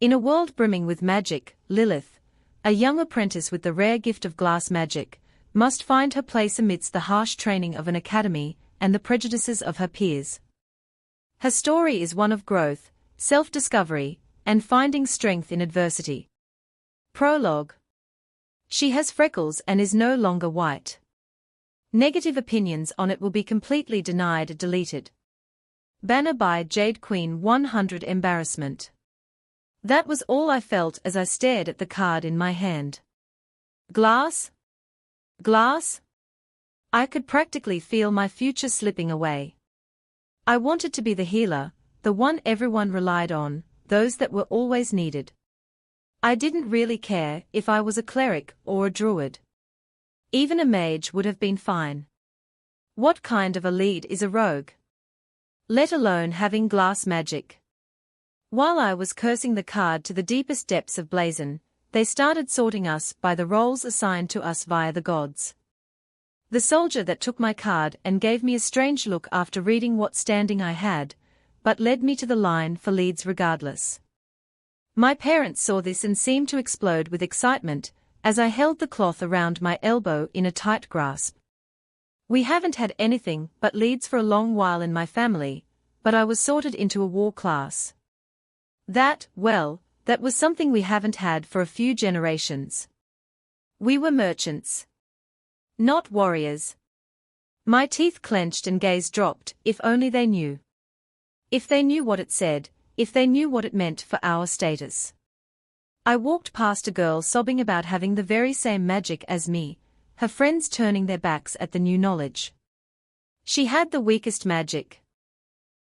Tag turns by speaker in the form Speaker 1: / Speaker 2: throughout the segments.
Speaker 1: In a world brimming with magic, Lilith, a young apprentice with the rare gift of glass magic, must find her place amidst the harsh training of an academy and the prejudices of her peers. Her story is one of growth, self-discovery, and finding strength in adversity. Prologue. She has freckles and is no longer white. Negative opinions on it will be completely denied or deleted. Banner by Jade Queen 100. Embarrassment. That was all I felt as I stared at the card in my hand. Glass? Glass? I could practically feel my future slipping away. I wanted to be the healer, the one everyone relied on, those that were always needed. I didn't really care if I was a cleric or a druid. Even a mage would have been fine. What kind of a lead is a rogue? Let alone having glass magic. While I was cursing the card to the deepest depths of blazon, they started sorting us by the roles assigned to us via the gods. The soldier that took my card and gave me a strange look after reading what standing I had, but led me to the line for leads regardless. My parents saw this and seemed to explode with excitement, as I held the cloth around my elbow in a tight grasp. We haven't had anything but leads for a long while in my family, but I was sorted into a war class. That was something we haven't had for a few generations. We were merchants. Not warriors. My teeth clenched and gaze dropped. If only they knew. If they knew what it said, if they knew what it meant for our status. I walked past a girl sobbing about having the very same magic as me, her friends turning their backs at the new knowledge. She had the weakest magic.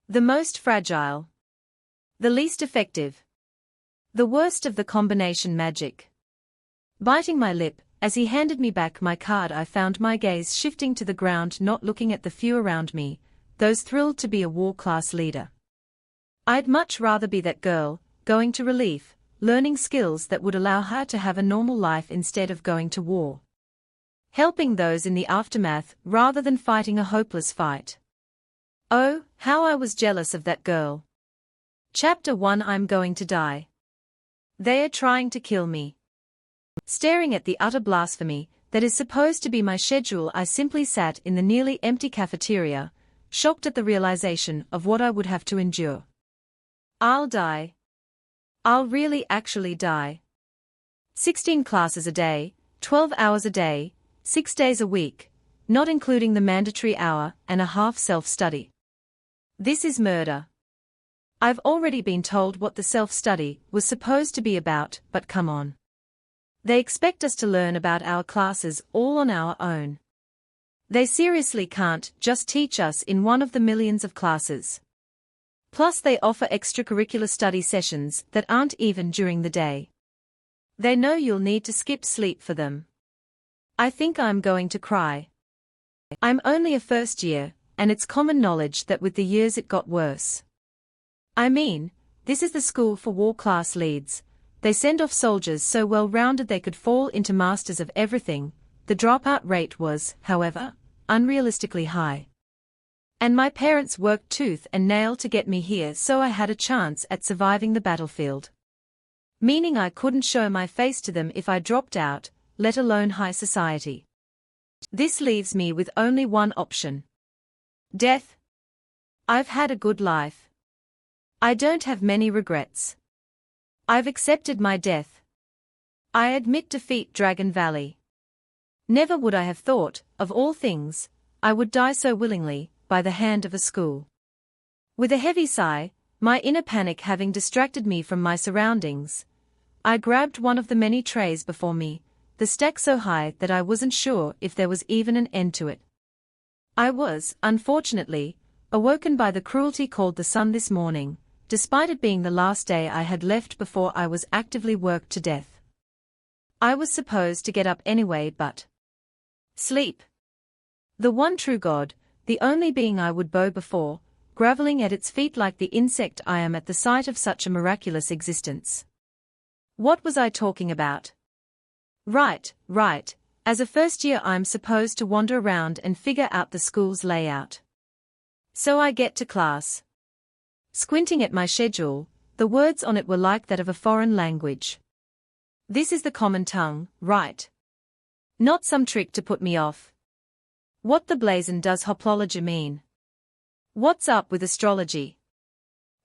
Speaker 1: The most fragile. The least effective. The worst of the combination magic. Biting my lip, as he handed me back my card, I found my gaze shifting to the ground, not looking at the few around me, those thrilled to be a war class leader. I'd much rather be that girl, going to relief, learning skills that would allow her to have a normal life instead of going to war. Helping those in the aftermath rather than fighting a hopeless fight. Oh, how I was jealous of that girl. Chapter 1. I'm going to die. They are trying to kill me. Staring at the utter blasphemy that is supposed to be my schedule, I simply sat in the nearly empty cafeteria, shocked at the realization of what I would have to endure. I'll die. I'll really actually die. 16 classes a day, 12 hours a day, 6 days a week, not including the mandatory hour and a half self-study. This is murder. I've already been told what the self-study was supposed to be about, but come on. They expect us to learn about our classes all on our own. They seriously can't just teach us in one of the millions of classes. Plus they offer extracurricular study sessions that aren't even during the day. They know you'll need to skip sleep for them. I think I'm going to cry. I'm only a first year, and it's common knowledge that with the years it got worse. I mean, this is the school for war class leads. They send off soldiers so well-rounded they could fall into masters of everything. The dropout rate was, however, unrealistically high. And my parents worked tooth and nail to get me here so I had a chance at surviving the battlefield. Meaning I couldn't show my face to them if I dropped out, let alone high society. This leaves me with only one option. Death. I've had a good life. I don't have many regrets. I've accepted my death. I admit defeat. Dragon Valley. Never would I have thought, of all things, I would die so willingly, by the hand of a school. With a heavy sigh, my inner panic having distracted me from my surroundings, I grabbed one of the many trays before me, the stack so high that I wasn't sure if there was even an end to it. I was, unfortunately, awoken by the cruelty called the sun this morning, despite it being the last day I had left before I was actively worked to death. I was supposed to get up anyway, but sleep. The one true God, the only being I would bow before, groveling at its feet like the insect I am at the sight of such a miraculous existence. What was I talking about? Right. As a first year I'm supposed to wander around and figure out the school's layout. So I get to class. Squinting at my schedule, The words on it were like that of a foreign language. This is the common tongue, right? Not some trick to put me off. What the blazon does hoplology mean? What's up with astrology?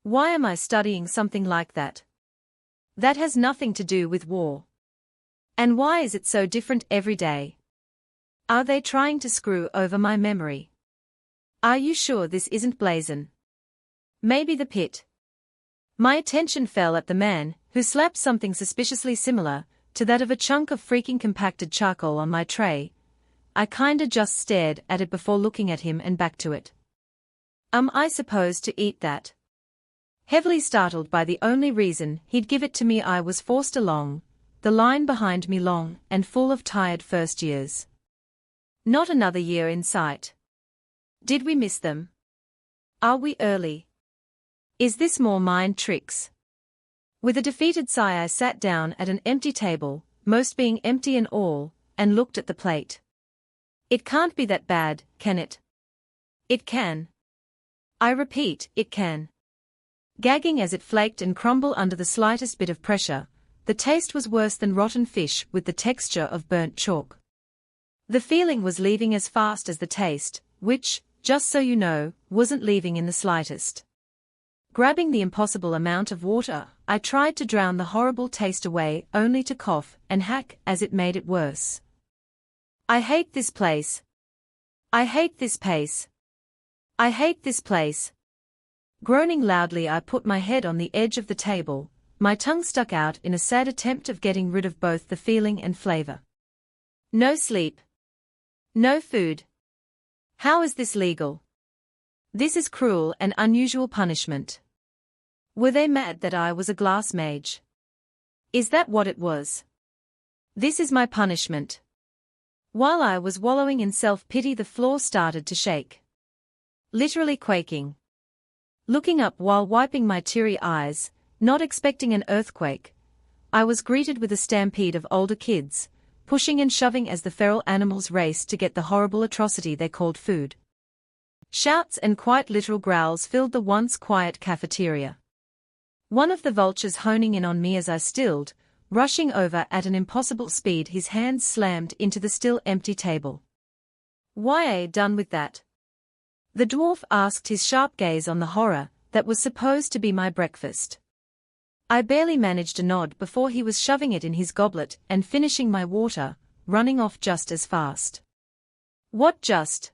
Speaker 1: Why am I studying something like that? That has nothing to do with war. And why is it so different every day? Are they trying to screw over my memory? Are you sure this isn't blazon? Maybe the pit. My attention fell at the man, who slapped something suspiciously similar to that of a chunk of freaking compacted charcoal on my tray. I kinda just stared at it before looking at him and back to it. I supposed to eat that? Heavily startled by the only reason he'd give it to me, I was forced along the line behind me, long and full of tired first years. Not another year in sight. Did we miss them? Are we early? Is this more mind tricks? With a defeated sigh I sat down at an empty table, most being empty and all, and looked at the plate. It can't be that bad, can it? It can. I repeat, it can. Gagging as it flaked and crumbled under the slightest bit of pressure, the taste was worse than rotten fish with the texture of burnt chalk. The feeling was leaving as fast as the taste, which, just so you know, wasn't leaving in the slightest. Grabbing the impossible amount of water, I tried to drown the horrible taste away, only to cough and hack as it made it worse. I hate this place. I hate this pace. I hate this place. Groaning loudly, I put my head on the edge of the table, my tongue stuck out in a sad attempt of getting rid of both the feeling and flavor. No sleep. No food. How is this legal? This is cruel and unusual punishment. Were they mad that I was a glass mage? Is that what it was? This is my punishment. While I was wallowing in self-pity, the floor started to shake. Literally quaking. Looking up while wiping my teary eyes, not expecting an earthquake, I was greeted with a stampede of older kids, pushing and shoving as the feral animals raced to get the horrible atrocity they called food. Shouts and quite literal growls filled the once quiet cafeteria. One of the vultures honing in on me as I stilled, rushing over at an impossible speed, his hands slammed into the still empty table. Why done with that? The dwarf asked, his sharp gaze on the horror that was supposed to be my breakfast. I barely managed a nod before he was shoving it in his goblet and finishing my water, running off just as fast. What just?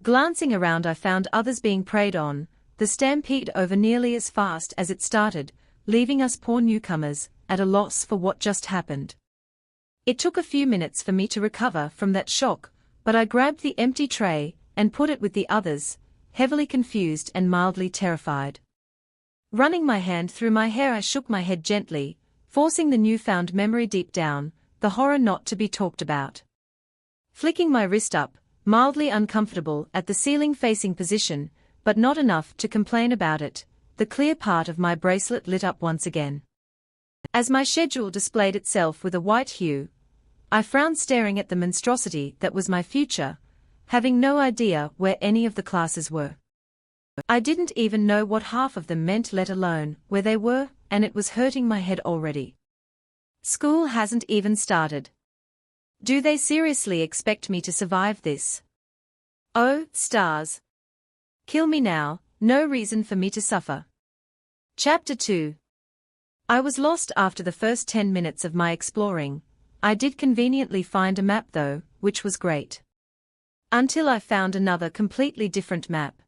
Speaker 1: Glancing around, I found others being preyed on, the stampede over nearly as fast as it started, leaving us poor newcomers at a loss for what just happened. It took a few minutes for me to recover from that shock, but I grabbed the empty tray and put it with the others, heavily confused and mildly terrified. Running my hand through my hair, I shook my head gently, forcing the newfound memory deep down, the horror not to be talked about. Flicking my wrist up, mildly uncomfortable at the ceiling-facing position, but not enough to complain about it, the clear part of my bracelet lit up once again. As my schedule displayed itself with a white hue, I frowned, staring at the monstrosity that was my future, having no idea where any of the classes were. I didn't even know what half of them meant, let alone where they were, and it was hurting my head already. School hasn't even started. Do they seriously expect me to survive this? Oh, stars. Kill me now, no reason for me to suffer. Chapter 2. I was lost after the first 10 minutes of my exploring. I did conveniently find a map though, which was great. Until I found another completely different map.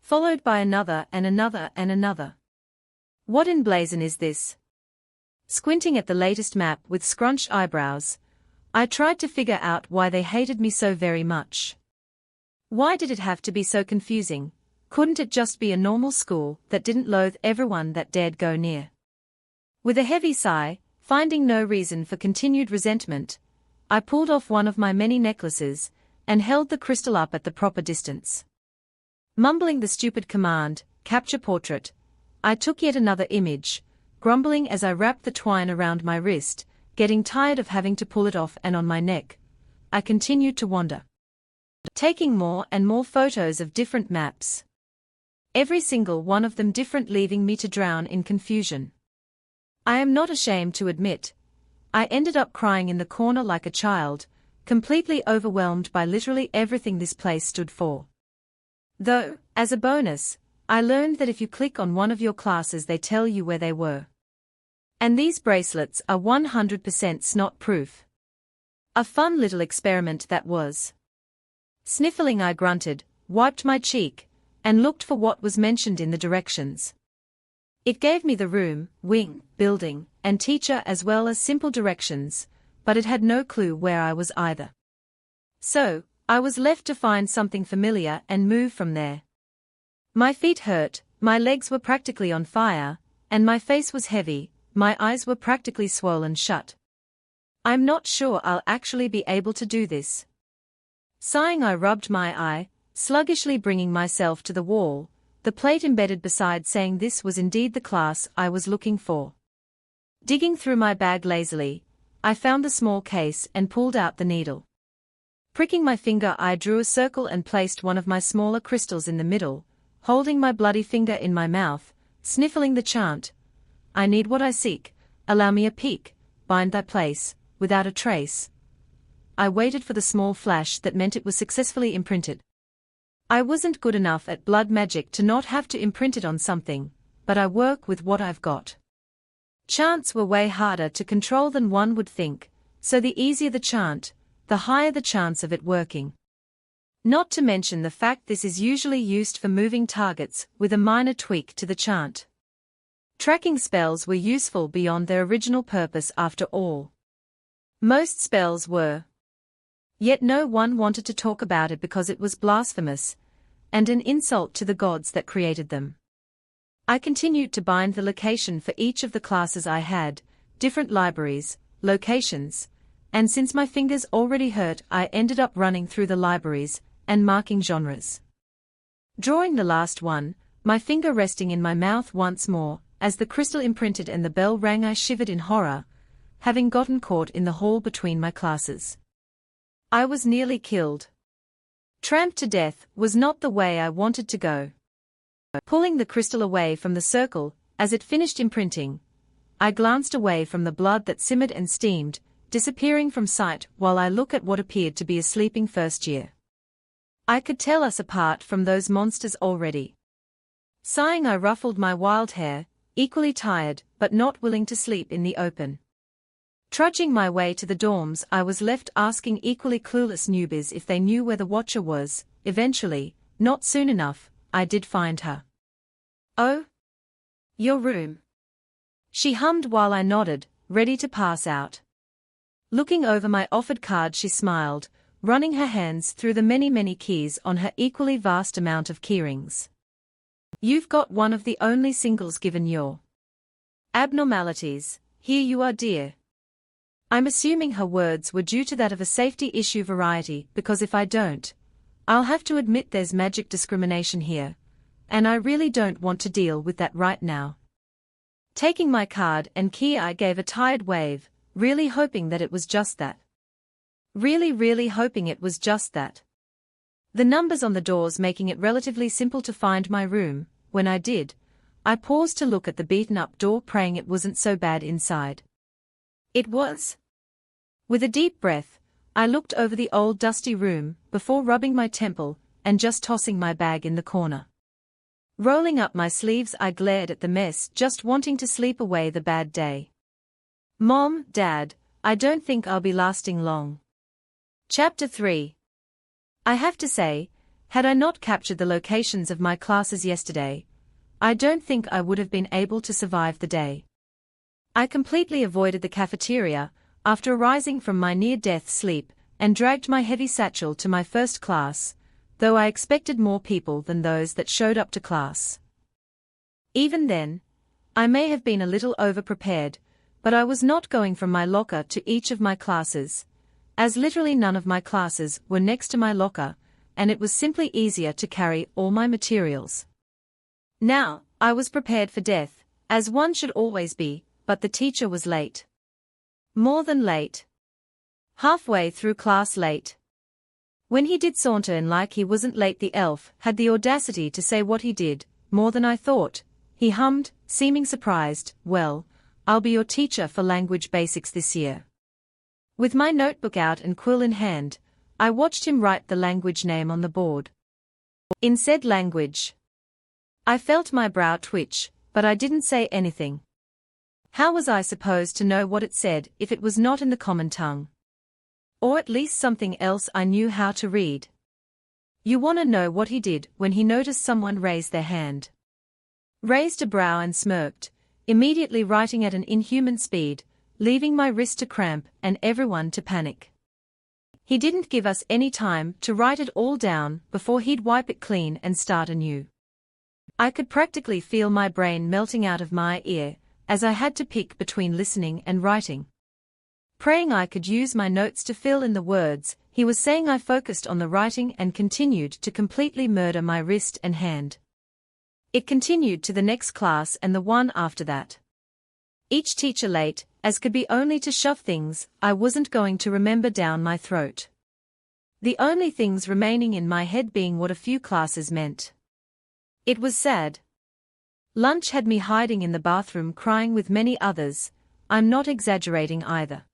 Speaker 1: Followed by another and another and another. What in blazon is this? Squinting at the latest map with scrunched eyebrows, I tried to figure out why they hated me so very much. Why did it have to be so confusing? Couldn't it just be a normal school that didn't loathe everyone that dared go near? With a heavy sigh, finding no reason for continued resentment, I pulled off one of my many necklaces and held the crystal up at the proper distance. Mumbling the stupid command, capture portrait, I took yet another image, grumbling as I wrapped the twine around my wrist, getting tired of having to pull it off and on my neck. I continued to wander, taking more and more photos of different maps. every single one of them different, leaving me to drown in confusion. I am not ashamed to admit, I ended up crying in the corner like a child, completely overwhelmed by literally everything this place stood for. Though, as a bonus, I learned that if you click on one of your classes they tell you where they were. And these bracelets are 100% snot proof. A fun little experiment that was. Sniffling, I grunted, wiped my cheek, and looked for what was mentioned in the directions. It gave me the room, wing, building, and teacher as well as simple directions, but it had no clue where I was either. So, I was left to find something familiar and move from there. My feet hurt, my legs were practically on fire, and my face was heavy, my eyes were practically swollen shut. I'm not sure I'll actually be able to do this. Sighing, I rubbed my eye, sluggishly bringing myself to the wall, the plate embedded beside saying this was indeed the class I was looking for. Digging through my bag lazily, I found the small case and pulled out the needle. Pricking my finger, I drew a circle and placed one of my smaller crystals in the middle, holding my bloody finger in my mouth, sniffling the chant, I need what I seek, allow me a peek, bind thy place, without a trace. I waited for the small flash that meant it was successfully imprinted. I wasn't good enough at blood magic to not have to imprint it on something, but I work with what I've got. Chants were way harder to control than one would think, so the easier the chant, the higher the chance of it working. Not to mention the fact this is usually used for moving targets with a minor tweak to the chant. Tracking spells were useful beyond their original purpose after all. Most spells were. Yet no one wanted to talk about it because it was blasphemous, and an insult to the gods that created them. I continued to bind the location for each of the classes I had, different libraries, locations, and since my fingers already hurt I ended up running through the libraries, and marking genres. Drawing the last one, my finger resting in my mouth once more, as the crystal imprinted and the bell rang I shivered in horror, having gotten caught in the hall between my classes. I was nearly killed. Tramped to death was not the way I wanted to go. Pulling the crystal away from the circle, as it finished imprinting, I glanced away from the blood that simmered and steamed, disappearing from sight while I look at what appeared to be a sleeping first year. I could tell us apart from those monsters already. Sighing, I ruffled my wild hair, equally tired but not willing to sleep in the open. Trudging my way to the dorms, I was left asking equally clueless newbies if they knew where the Watcher was. Eventually, not soon enough, I did find her. Oh? Your room. She hummed while I nodded, ready to pass out. Looking over my offered card, she smiled, running her hands through the many keys on her equally vast amount of keyrings. You've got one of the only singles given your abnormalities. Here you are, dear. I'm assuming her words were due to that of a safety issue variety, because if I don't, I'll have to admit there's magic discrimination here, and I really don't want to deal with that right now. Taking my card and key, I gave a tired wave, really hoping that it was just that. Really hoping it was just that. The numbers on the doors making it relatively simple to find my room. When I did, I paused to look at the beaten-up door, praying it wasn't so bad inside. It was. With a deep breath, I looked over the old dusty room, before rubbing my temple, and just tossing my bag in the corner. Rolling up my sleeves, I glared at the mess, just wanting to sleep away the bad day. Mom, Dad, I don't think I'll be lasting long. Chapter 3. I have to say, had I not captured the locations of my classes yesterday, I don't think I would have been able to survive the day. I completely avoided the cafeteria, after arising from my near-death sleep, and dragged my heavy satchel to my first class, though I expected more people than those that showed up to class. Even then, I may have been a little over-prepared, but I was not going from my locker to each of my classes, as literally none of my classes were next to my locker, and it was simply easier to carry all my materials. Now, I was prepared for death, as one should always be, but the teacher was late. More than late. Halfway through class late. When he did saunter in like he wasn't late, the elf had the audacity to say what he did, more than I thought," he hummed, seeming surprised. "Well, I'll be your teacher for language basics this year." With my notebook out and quill in hand, I watched him write the language name on the board. In said language. I felt my brow twitch, but I didn't say anything. How was I supposed to know what it said if it was not in the common tongue? Or at least something else I knew how to read. You wanna know what he did when he noticed someone raise their hand? Raised a brow and smirked, immediately writing at an inhuman speed, leaving my wrist to cramp and everyone to panic. He didn't give us any time to write it all down before he'd wipe it clean and start anew. I could practically feel my brain melting out of my ear, as I had to pick between listening and writing. Praying I could use my notes to fill in the words he was saying, I focused on the writing and continued to completely murder my wrist and hand. It continued to the next class and the one after that. Each teacher late, as could be only to shove things I wasn't going to remember down my throat. The only things remaining in my head being what a few classes meant. It was sad. Lunch had me hiding in the bathroom crying with many others. I'm not exaggerating either.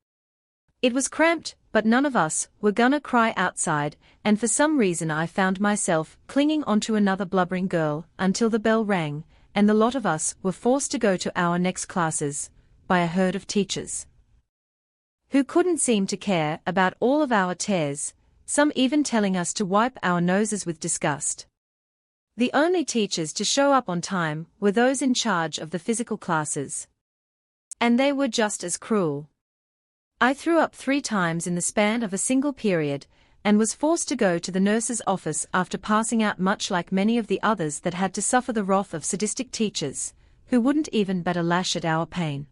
Speaker 1: It was cramped, but none of us were gonna cry outside, and for some reason I found myself clinging onto another blubbering girl until the bell rang, and the lot of us were forced to go to our next classes, by a herd of teachers who couldn't seem to care about all of our tears, some even telling us to wipe our noses with disgust. The only teachers to show up on time were those in charge of the physical classes. And they were just as cruel. I threw up 3 times in the span of a single period, and was forced to go to the nurse's office after passing out, much like many of the others that had to suffer the wrath of sadistic teachers, who wouldn't even bat a lash at our pain.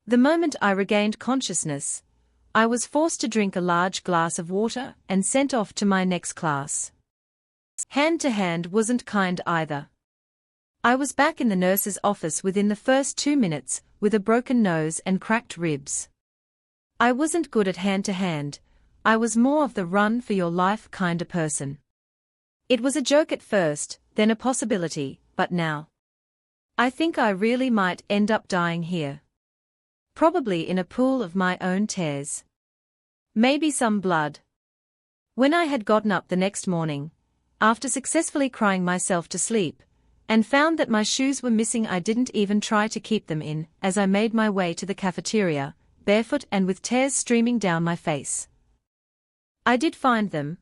Speaker 1: The moment I regained consciousness, I was forced to drink a large glass of water and sent off to my next class. Hand to hand wasn't kind either. I was back in the nurse's office within the first 2 minutes, with a broken nose and cracked ribs. I wasn't good at hand to hand. I was more of the run for your life kinda person. It was a joke at first, then a possibility, but now I think I really might end up dying here. Probably in a pool of my own tears. Maybe some blood. When I had gotten up the next morning, after successfully crying myself to sleep, and found that my shoes were missing, I didn't even try to keep them in as I made my way to the cafeteria, barefoot and with tears streaming down my face. I did find them,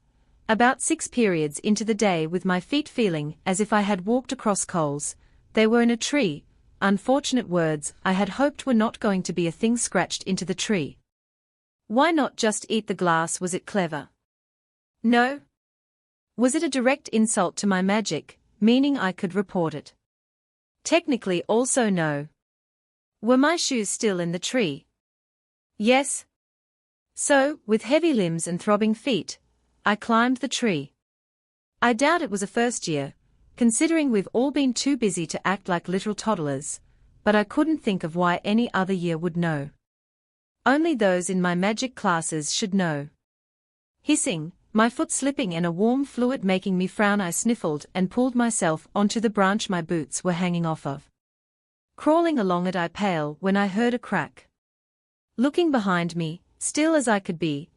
Speaker 1: about 6 periods into the day, with my feet feeling as if I had walked across coals. They were in a tree. Unfortunate words I had hoped were not going to be a thing scratched into the tree. Why not just eat the glass? Was it clever? No. Was it a direct insult to my magic, meaning I could report it? Technically also no. Were my shoes still in the tree? Yes. So, with heavy limbs and throbbing feet, I climbed the tree. I doubt it was a first year, considering we've all been too busy to act like literal toddlers, but I couldn't think of why any other year would know. Only those in my magic classes should know. Hissing, my foot slipping and a warm fluid making me frown, I sniffled and pulled myself onto the branch my boots were hanging off of. Crawling along it, I paled when I heard a crack. Looking behind me, still as I could be,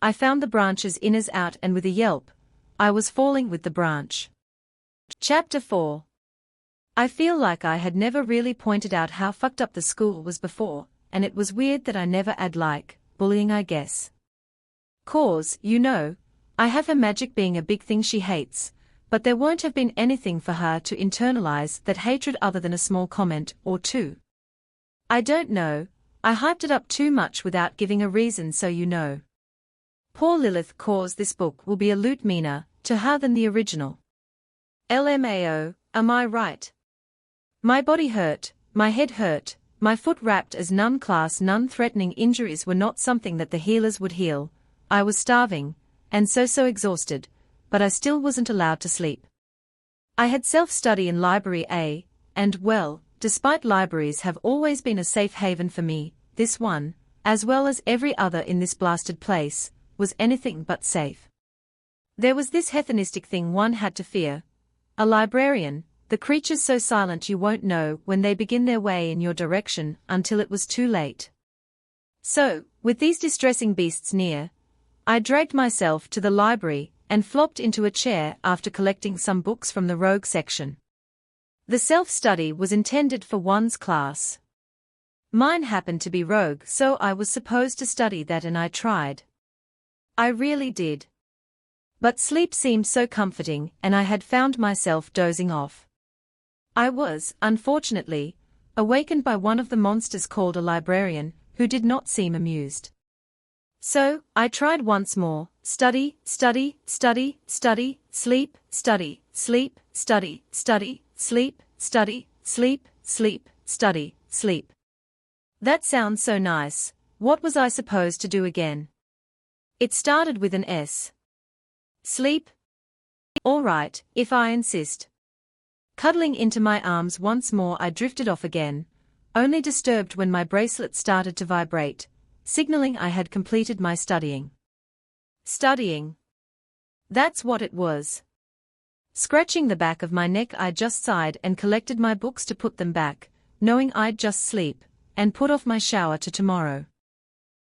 Speaker 1: I found the branch's inners out, and with a yelp, I was falling with the branch. Chapter 4. I feel like I had never really pointed out how fucked up the school was before, and it was weird that I never had bullying, I guess. 'Cause, you know, I have her magic being a big thing she hates, but there won't have been anything for her to internalize that hatred other than a small comment or two. I don't know, I hyped it up too much without giving a reason, so you know. Poor Lilith, 'cause this book will be a lot meaner to her than the original. LMAO, am I right? My body hurt, my head hurt, my foot wrapped, as non-threatening injuries were not something that the healers would heal. I was starving, and so exhausted, but I still wasn't allowed to sleep. I had self-study in Library A, and well, despite libraries have always been a safe haven for me, this one, as well as every other in this blasted place, was anything but safe. There was this heathenistic thing one had to fear. A librarian, the creatures so silent you won't know when they begin their way in your direction until it was too late. So, with these distressing beasts near, I dragged myself to the library and flopped into a chair after collecting some books from the rogue section. The self-study was intended for one's class. Mine happened to be rogue, so I was supposed to study that, and I tried. I really did. But sleep seemed so comforting, and I had found myself dozing off. I was, unfortunately, awakened by one of the monsters called a librarian, who did not seem amused. So, I tried once more: study, study, study, study, sleep, study, sleep, study, study, sleep, study, sleep, sleep, study, sleep. That sounds so nice. What was I supposed to do again? It started with an S. Sleep? All right, if I insist. Cuddling into my arms once more, I drifted off again, only disturbed when my bracelet started to vibrate, signaling I had completed my studying. Studying. That's what it was. Scratching the back of my neck, I just sighed and collected my books to put them back, knowing I'd just sleep, and put off my shower to tomorrow.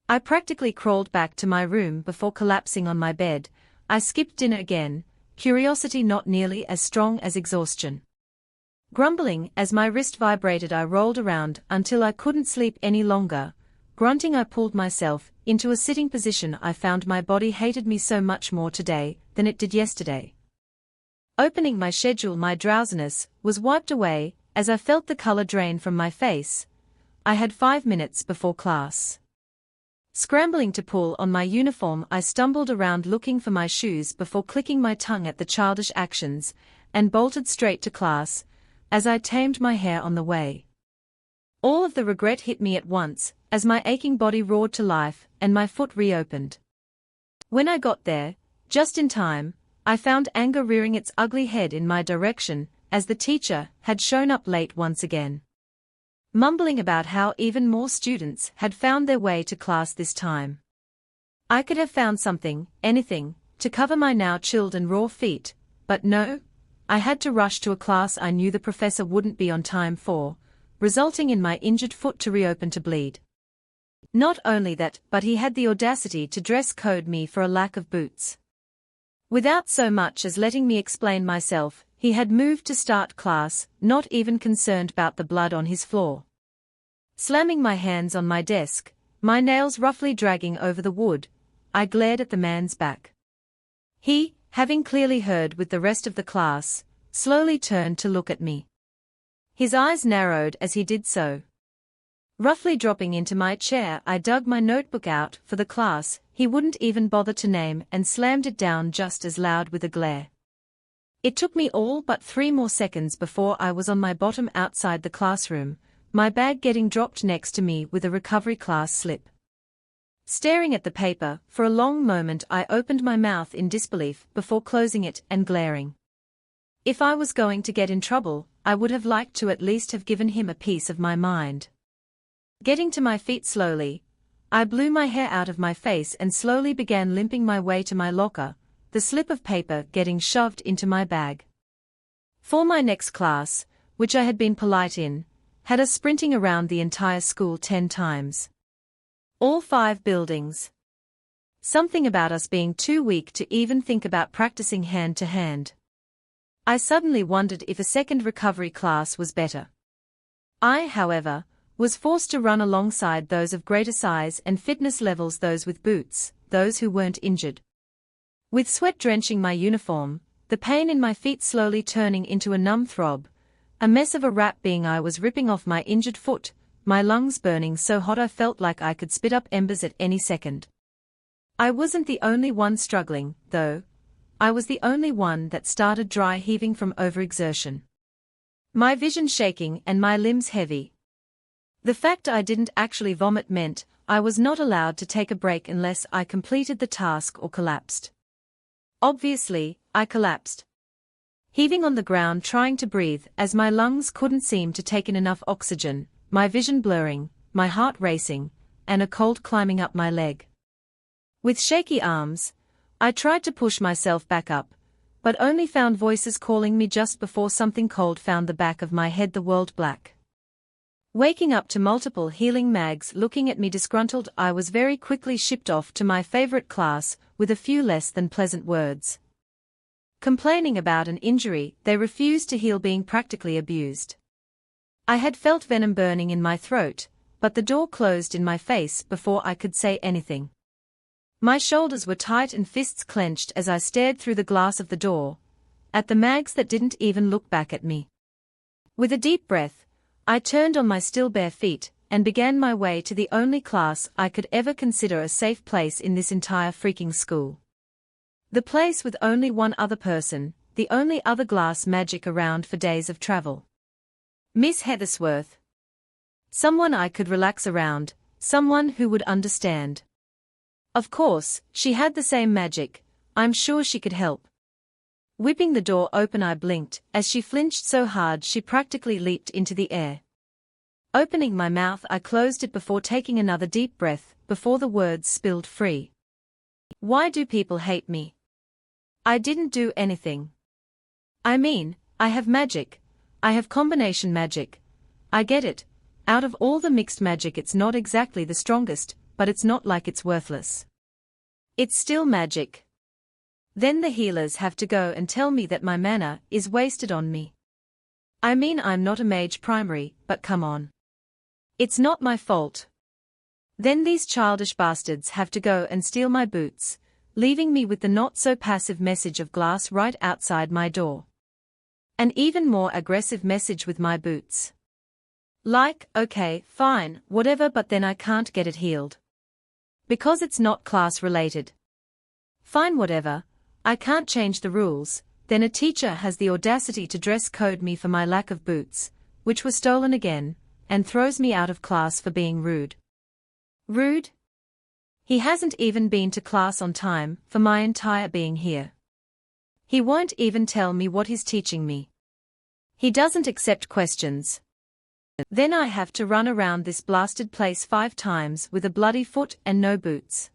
Speaker 1: I practically crawled back to my room before collapsing on my bed. I skipped dinner again, curiosity not nearly as strong as exhaustion. Grumbling as my wrist vibrated, I rolled around until I couldn't sleep any longer. Grunting, I pulled myself into a sitting position. I found my body hated me so much more today than it did yesterday. Opening my schedule, my drowsiness was wiped away as I felt the color drain from my face. I had 5 minutes before class. Scrambling to pull on my uniform, I stumbled around looking for my shoes before clicking my tongue at the childish actions, and bolted straight to class, as I tamed my hair on the way. All of the regret hit me at once, as my aching body roared to life and my foot reopened. When I got there, just in time, I found anger rearing its ugly head in my direction, as the teacher had shown up late once again. Mumbling about how even more students had found their way to class this time. I could have found something, anything, to cover my now chilled and raw feet, but no, I had to rush to a class I knew the professor wouldn't be on time for, resulting in my injured foot to reopen to bleed. Not only that, but he had the audacity to dress code me for a lack of boots. Without so much as letting me explain myself, he had moved to start class, not even concerned about the blood on his floor. Slamming my hands on my desk, my nails roughly dragging over the wood, I glared at the man's back. He, having clearly heard with the rest of the class, slowly turned to look at me. His eyes narrowed as he did so. Roughly dropping into my chair, I dug my notebook out for the class he wouldn't even bother to name and slammed it down just as loud with a glare. It took me all but 3 more seconds before I was on my bottom outside the classroom, my bag getting dropped next to me with a recovery class slip. Staring at the paper for a long moment, I opened my mouth in disbelief before closing it and glaring. If I was going to get in trouble, I would have liked to at least have given him a piece of my mind. Getting to my feet slowly, I blew my hair out of my face and slowly began limping my way to my locker, the slip of paper getting shoved into my bag. For my next class, which I had been polite in, had us sprinting around the entire school 10 times. All 5 buildings. Something about us being too weak to even think about practicing hand-to-hand. I suddenly wondered if a second recovery class was better. I, however, was forced to run alongside those of greater size and fitness levels, those with boots, those who weren't injured. With sweat drenching my uniform, the pain in my feet slowly turning into a numb throb, a mess of a rap being I was ripping off my injured foot, my lungs burning so hot I felt like I could spit up embers at any second. I wasn't the only one struggling, though. I was the only one that started dry heaving from overexertion. My vision shaking and my limbs heavy. The fact I didn't actually vomit meant I was not allowed to take a break unless I completed the task or collapsed. Obviously, I collapsed. Heaving on the ground trying to breathe as my lungs couldn't seem to take in enough oxygen, my vision blurring, my heart racing, and a cold climbing up my leg. With shaky arms, I tried to push myself back up, but only found voices calling me just before something cold found the back of my head, the world black. Waking up to multiple healing mags looking at me disgruntled, I was very quickly shipped off to my favorite class with a few less than pleasant words. Complaining about an injury they refused to heal, being practically abused. I had felt venom burning in my throat, but the door closed in my face before I could say anything. My shoulders were tight and fists clenched as I stared through the glass of the door, at the mags that didn't even look back at me. With a deep breath, I turned on my still bare feet, and began my way to the only class I could ever consider a safe place in this entire freaking school. The place with only one other person, the only other glass magic around for days of travel. Miss Heathersworth. Someone I could relax around, someone who would understand. Of course, she had the same magic, I'm sure she could help. Whipping the door open, I blinked as she flinched so hard she practically leaped into the air. Opening my mouth, I closed it before taking another deep breath, before the words spilled free. Why do people hate me? I didn't do anything. I mean, I have magic. I have combination magic. I get it. Out of all the mixed magic, it's not exactly the strongest, but it's not like it's worthless. It's still magic. Then the healers have to go and tell me that my mana is wasted on me. I mean, I'm not a mage primary, but come on. It's not my fault. Then these childish bastards have to go and steal my boots, leaving me with the not-so-passive message of glass right outside my door. An even more aggressive message with my boots. Like, okay, fine, whatever, but then I can't get it healed. Because it's not class-related. Fine, whatever, I can't change the rules. Then a teacher has the audacity to dress code me for my lack of boots, which were stolen again, and throws me out of class for being rude. Rude? He hasn't even been to class on time for my entire being here. He won't even tell me what he's teaching me. He doesn't accept questions. Then I have to run around this blasted place 5 times with a bloody foot and no boots.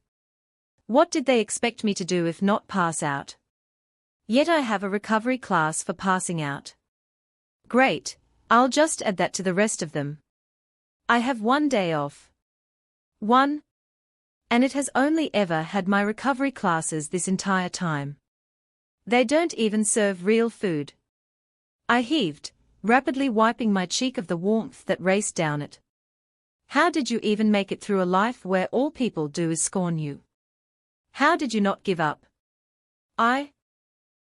Speaker 1: What did they expect me to do if not pass out? Yet I have a recovery class for passing out. Great, I'll just add that to the rest of them. I have 1 day off. 1. And it has only ever had my recovery classes this entire time. They don't even serve real food. I heaved, rapidly wiping my cheek of the warmth that raced down it. How did you even make it through a life where all people do is scorn you? How did you not give up?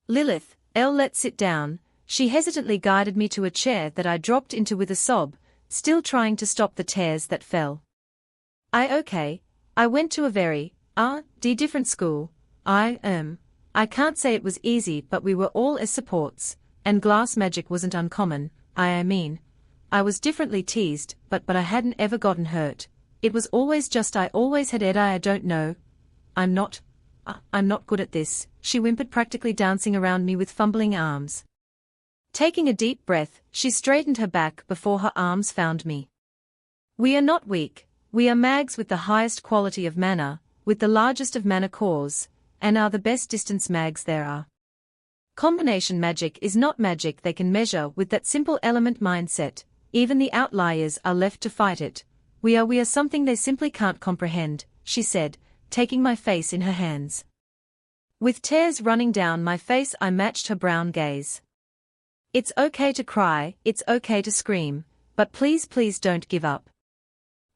Speaker 1: Lilith, let's sit down. She hesitantly guided me to a chair that I dropped into with a sob, still trying to stop the tears that fell. Okay. I went to a very, different school. I can't say it was easy, but we were all as supports, and glass magic wasn't uncommon. I was differently teased, but I hadn't ever gotten hurt. It was always just I always had I don't know. I'm not good at this, she whimpered, practically dancing around me with fumbling arms. Taking a deep breath, she straightened her back before her arms found me. We are not weak, we are mags with the highest quality of mana, with the largest of mana cores, and are the best distance mags there are. Combination magic is not magic they can measure with that simple element mindset, even the outliers are left to fight it. We are something they simply can't comprehend, she said, taking my face in her hands. With tears running down my face, I matched her brown gaze. It's okay to cry, it's okay to scream, but please don't give up.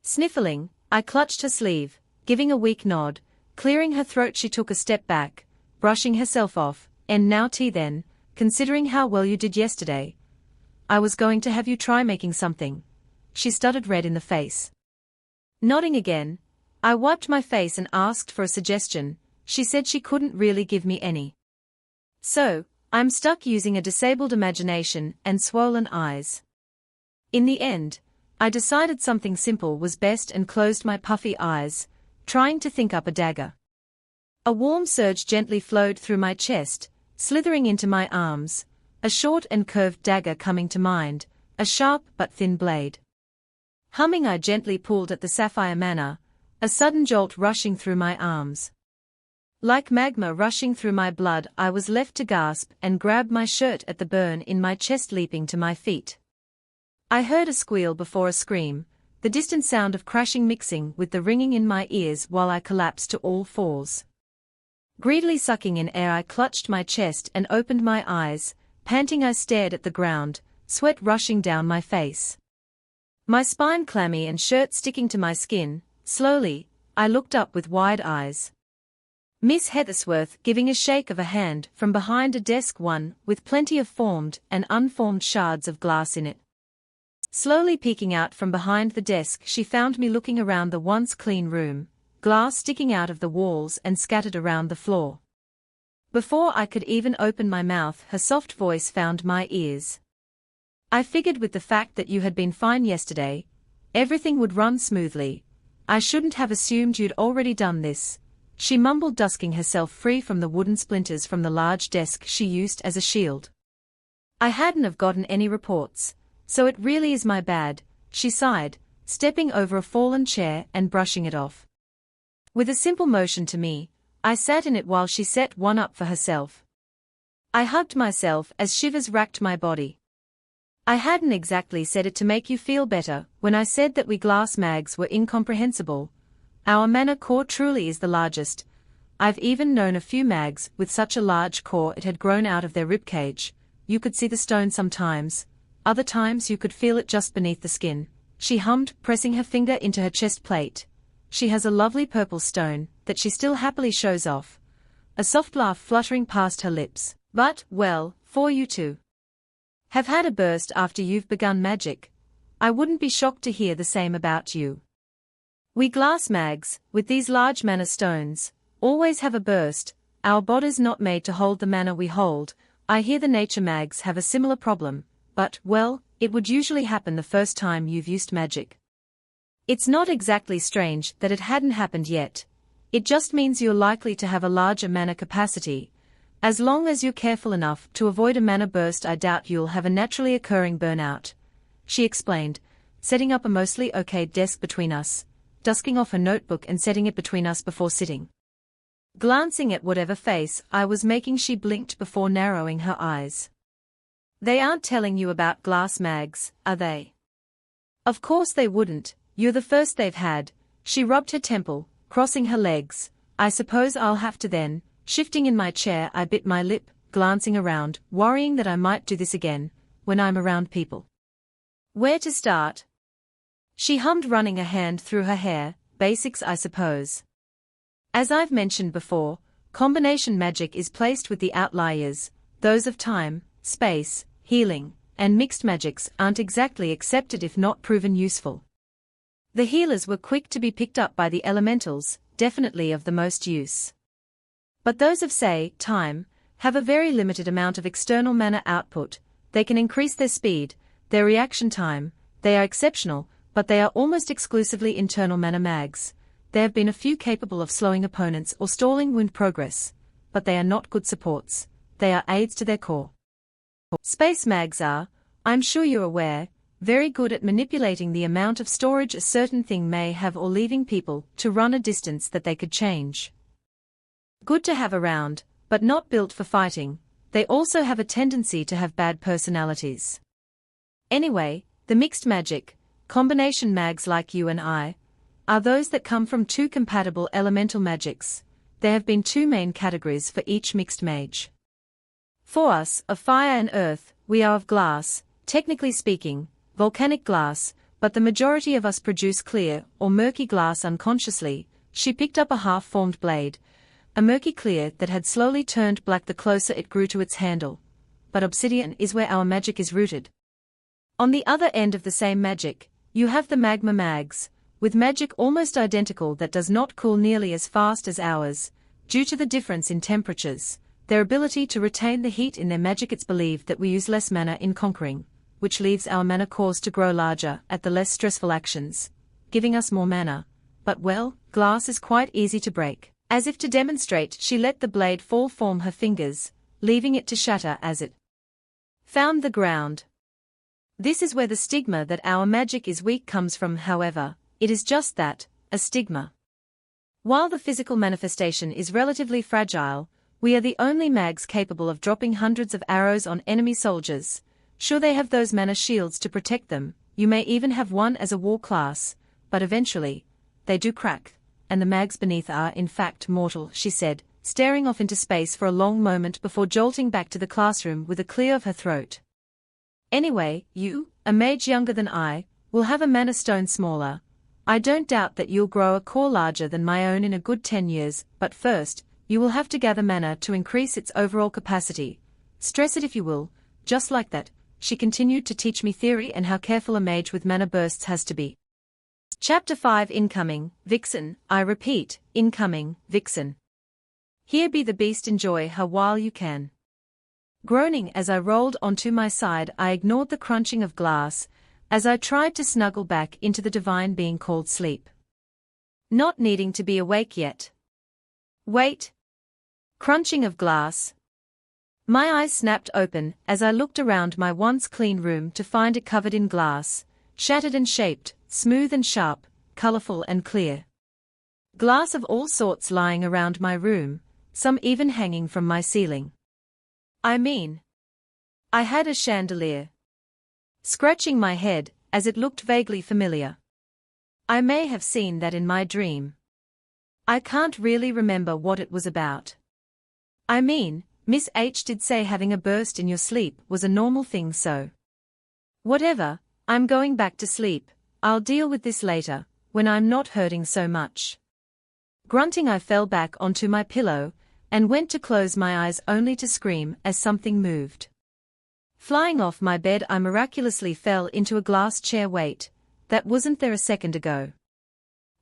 Speaker 1: Sniffling, I clutched her sleeve, giving a weak nod. Clearing her throat, she took a step back, brushing herself off. And now tea then, considering how well you did yesterday. I was going to have you try making something. She stuttered, red in the face. Nodding again, I wiped my face and asked for a suggestion. She said she couldn't really give me any. So, I'm stuck using a disabled imagination and swollen eyes. In the end, I decided something simple was best and closed my puffy eyes, trying to think up a dagger. A warm surge gently flowed through my chest, slithering into my arms, a short and curved dagger coming to mind, a sharp but thin blade. Humming, I gently pulled at the sapphire mana, a sudden jolt rushing through my arms. Like magma rushing through my blood, I was left to gasp and grab my shirt at the burn in my chest, leaping to my feet. I heard a squeal before a scream, the distant sound of crashing mixing with the ringing in my ears while I collapsed to all fours. Greedily sucking in air, I clutched my chest and opened my eyes. Panting, I stared at the ground, sweat rushing down my face. My spine clammy and shirt sticking to my skin. Slowly, I looked up with wide eyes. Miss Heathersworth giving a shake of a hand from behind a desk, one with plenty of formed and unformed shards of glass in it. Slowly peeking out from behind the desk, she found me looking around the once clean room, glass sticking out of the walls and scattered around the floor. Before I could even open my mouth, her soft voice found my ears. I figured with the fact that you had been fine yesterday, everything would run smoothly. I shouldn't have assumed you'd already done this, she mumbled, dusting herself free from the wooden splinters from the large desk she used as a shield. I hadn't have gotten any reports, so it really is my bad, she sighed, stepping over a fallen chair and brushing it off. With a simple motion to me, I sat in it while she set one up for herself. I hugged myself as shivers racked my body. I hadn't exactly said it to make you feel better when I said that we glass mags were incomprehensible. Our mana core truly is the largest. I've even known a few mags with such a large core it had grown out of their ribcage. You could see the stone sometimes, other times you could feel it just beneath the skin, she hummed, pressing her finger into her chest plate. She has a lovely purple stone that she still happily shows off. A soft laugh fluttering past her lips. But, well, for you to have had a burst after you've begun magic, I wouldn't be shocked to hear the same about you. We glass mags, with these large mana stones, always have a burst. Our body's not made to hold the mana we hold. I hear the nature mags have a similar problem, but, well, it would usually happen the first time you've used magic. It's not exactly strange that it hadn't happened yet. It just means you're likely to have a larger mana capacity. As long as you're careful enough to avoid a mana burst, I doubt you'll have a naturally occurring burnout, she explained, setting up a mostly okay desk between us, dusting off her notebook and setting it between us before sitting. Glancing at whatever face I was making, she blinked before narrowing her eyes. They aren't telling you about glass mags, are they? Of course they wouldn't, you're the first they've had, she rubbed her temple, crossing her legs. I suppose I'll have to then. Shifting in my chair, I bit my lip, glancing around, worrying that I might do this again, when I'm around people. Where to start? She hummed, running a hand through her hair. Basics, I suppose. As I've mentioned before, combination magic is placed with the outliers, those of time, space, healing, and mixed magics aren't exactly accepted if not proven useful. The healers were quick to be picked up by the elementals, definitely of the most use. But those of, say, time, have a very limited amount of external mana output. They can increase their speed, their reaction time, they are exceptional, but they are almost exclusively internal mana mags. There have been a few capable of slowing opponents or stalling wound progress, but they are not good supports, they are aids to their core. Space mags are, I'm sure you're aware, very good at manipulating the amount of storage a certain thing may have or leaving people to run a distance that they could change. Good to have around, but not built for fighting. They also have a tendency to have bad personalities. Anyway, the mixed magic, combination mags like you and I, are those that come from two compatible elemental magics. There have been two main categories for each mixed mage. For us, of fire and earth, we are of glass, technically speaking, volcanic glass, but the majority of us produce clear or murky glass unconsciously. She picked up a half-formed blade, a murky clear that had slowly turned black the closer it grew to its handle. But obsidian is where our magic is rooted. On the other end of the same magic, you have the magma mags, with magic almost identical that does not cool nearly as fast as ours, due to the difference in temperatures. Their ability to retain the heat in their magic. It's believed that we use less mana in conquering, which leaves our mana cores to grow larger at the less stressful actions, giving us more mana. But well, glass is quite easy to break. As if to demonstrate, she let the blade fall from her fingers, leaving it to shatter as it found the ground. This is where the stigma that our magic is weak comes from. However, it is just that, a stigma. While the physical manifestation is relatively fragile, we are the only mags capable of dropping hundreds of arrows on enemy soldiers. Sure, they have those mana shields to protect them, you may even have one as a war class, but eventually, they do crack, and the mags beneath are in fact mortal, she said, staring off into space for a long moment before jolting back to the classroom with a clear of her throat. Anyway, you, a mage younger than I, will have a mana stone smaller. I don't doubt that you'll grow a core larger than my own in a good 10 years, but first, you will have to gather mana to increase its overall capacity. Stress it if you will, just like that. She continued to teach me theory and how careful a mage with mana bursts has to be. Chapter 5 Incoming, Vixen, I repeat, incoming, Vixen. Here be the beast, enjoy her while you can. Groaning as I rolled onto my side, I ignored the crunching of glass, as I tried to snuggle back into the divine being called sleep. Not needing to be awake yet. Wait. Crunching of glass. My eyes snapped open as I looked around my once clean room to find it covered in glass, shattered and shaped, smooth and sharp, colorful and clear. Glass of all sorts lying around my room, some even hanging from my ceiling. I mean, I had a chandelier. Scratching my head, as it looked vaguely familiar. I may have seen that in my dream. I can't really remember what it was about. I mean, Miss H did say having a burst in your sleep was a normal thing, so. Whatever, I'm going back to sleep. I'll deal with this later, when I'm not hurting so much. Grunting, I fell back onto my pillow, and went to close my eyes only to scream as something moved. Flying off my bed, I miraculously fell into a glass chair. Wait, that wasn't there a second ago.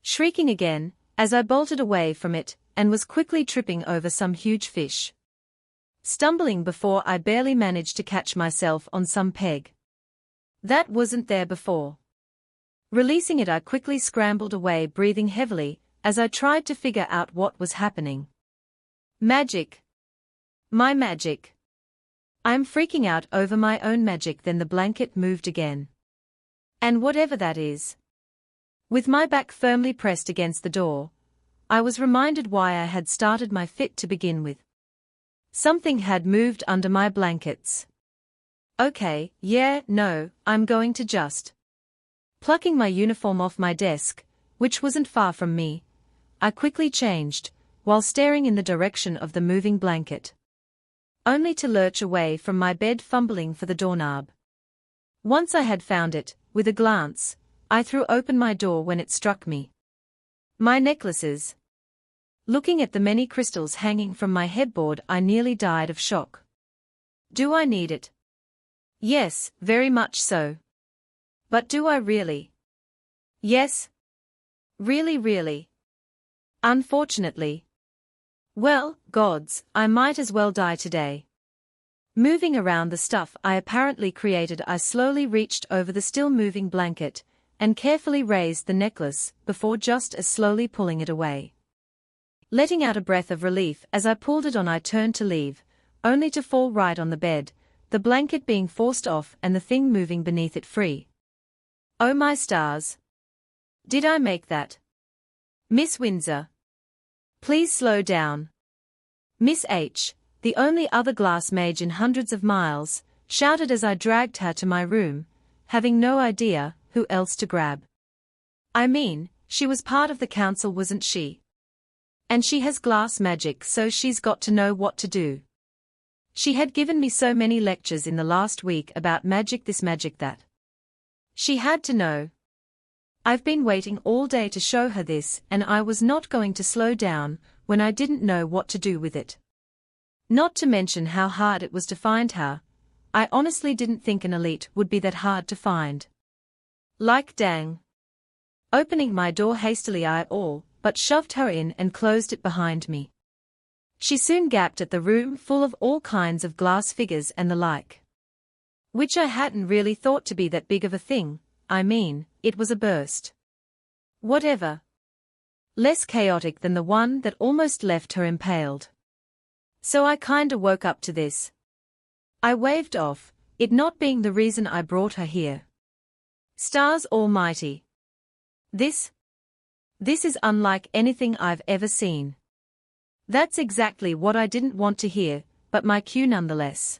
Speaker 1: Shrieking again, as I bolted away from it, and was quickly tripping over some huge fish. Stumbling before I barely managed to catch myself on some peg. That wasn't there before. Releasing it, I quickly scrambled away, breathing heavily, as I tried to figure out what was happening. Magic. My magic. I'm freaking out over my own magic. Then the blanket moved again. And whatever that is. With my back firmly pressed against the door, I was reminded why I had started my fit to begin with. Something had moved under my blankets. Okay, yeah, no, I'm going to just. Plucking my uniform off my desk, which wasn't far from me, I quickly changed, while staring in the direction of the moving blanket. Only to lurch away from my bed, fumbling for the doorknob. Once I had found it, with a glance, I threw open my door when it struck me. My necklaces. Looking at the many crystals hanging from my headboard, I nearly died of shock. Do I need it? Yes, very much so. But do I really? Yes. Really. Unfortunately. Well, gods, I might as well die today. Moving around the stuff I apparently created, I slowly reached over the still moving blanket, and carefully raised the necklace, before just as slowly pulling it away. Letting out a breath of relief as I pulled it on, I turned to leave, only to fall right on the bed, the blanket being forced off and the thing moving beneath it free. Oh my stars. Did I make that? Miss Windsor. Please slow down. Miss H, the only other glass mage in hundreds of miles, shouted as I dragged her to my room, having no idea who else to grab. I mean, she was part of the council, wasn't she? And she has glass magic, so she's got to know what to do. She had given me so many lectures in the last week about magic this, magic that. She had to know. I've been waiting all day to show her this, and I was not going to slow down when I didn't know what to do with it. Not to mention how hard it was to find her. I honestly didn't think an elite would be that hard to find. Like dang. Opening my door hastily, I all but shoved her in and closed it behind me. She soon gaped at the room full of all kinds of glass figures and the like. Which I hadn't really thought to be that big of a thing. I mean, it was a burst. Whatever. Less chaotic than the one that almost left her impaled. So I kinda woke up to this. I waved off, it not being the reason I brought her here. Stars almighty. This This is unlike anything I've ever seen. That's exactly what I didn't want to hear, but my cue nonetheless.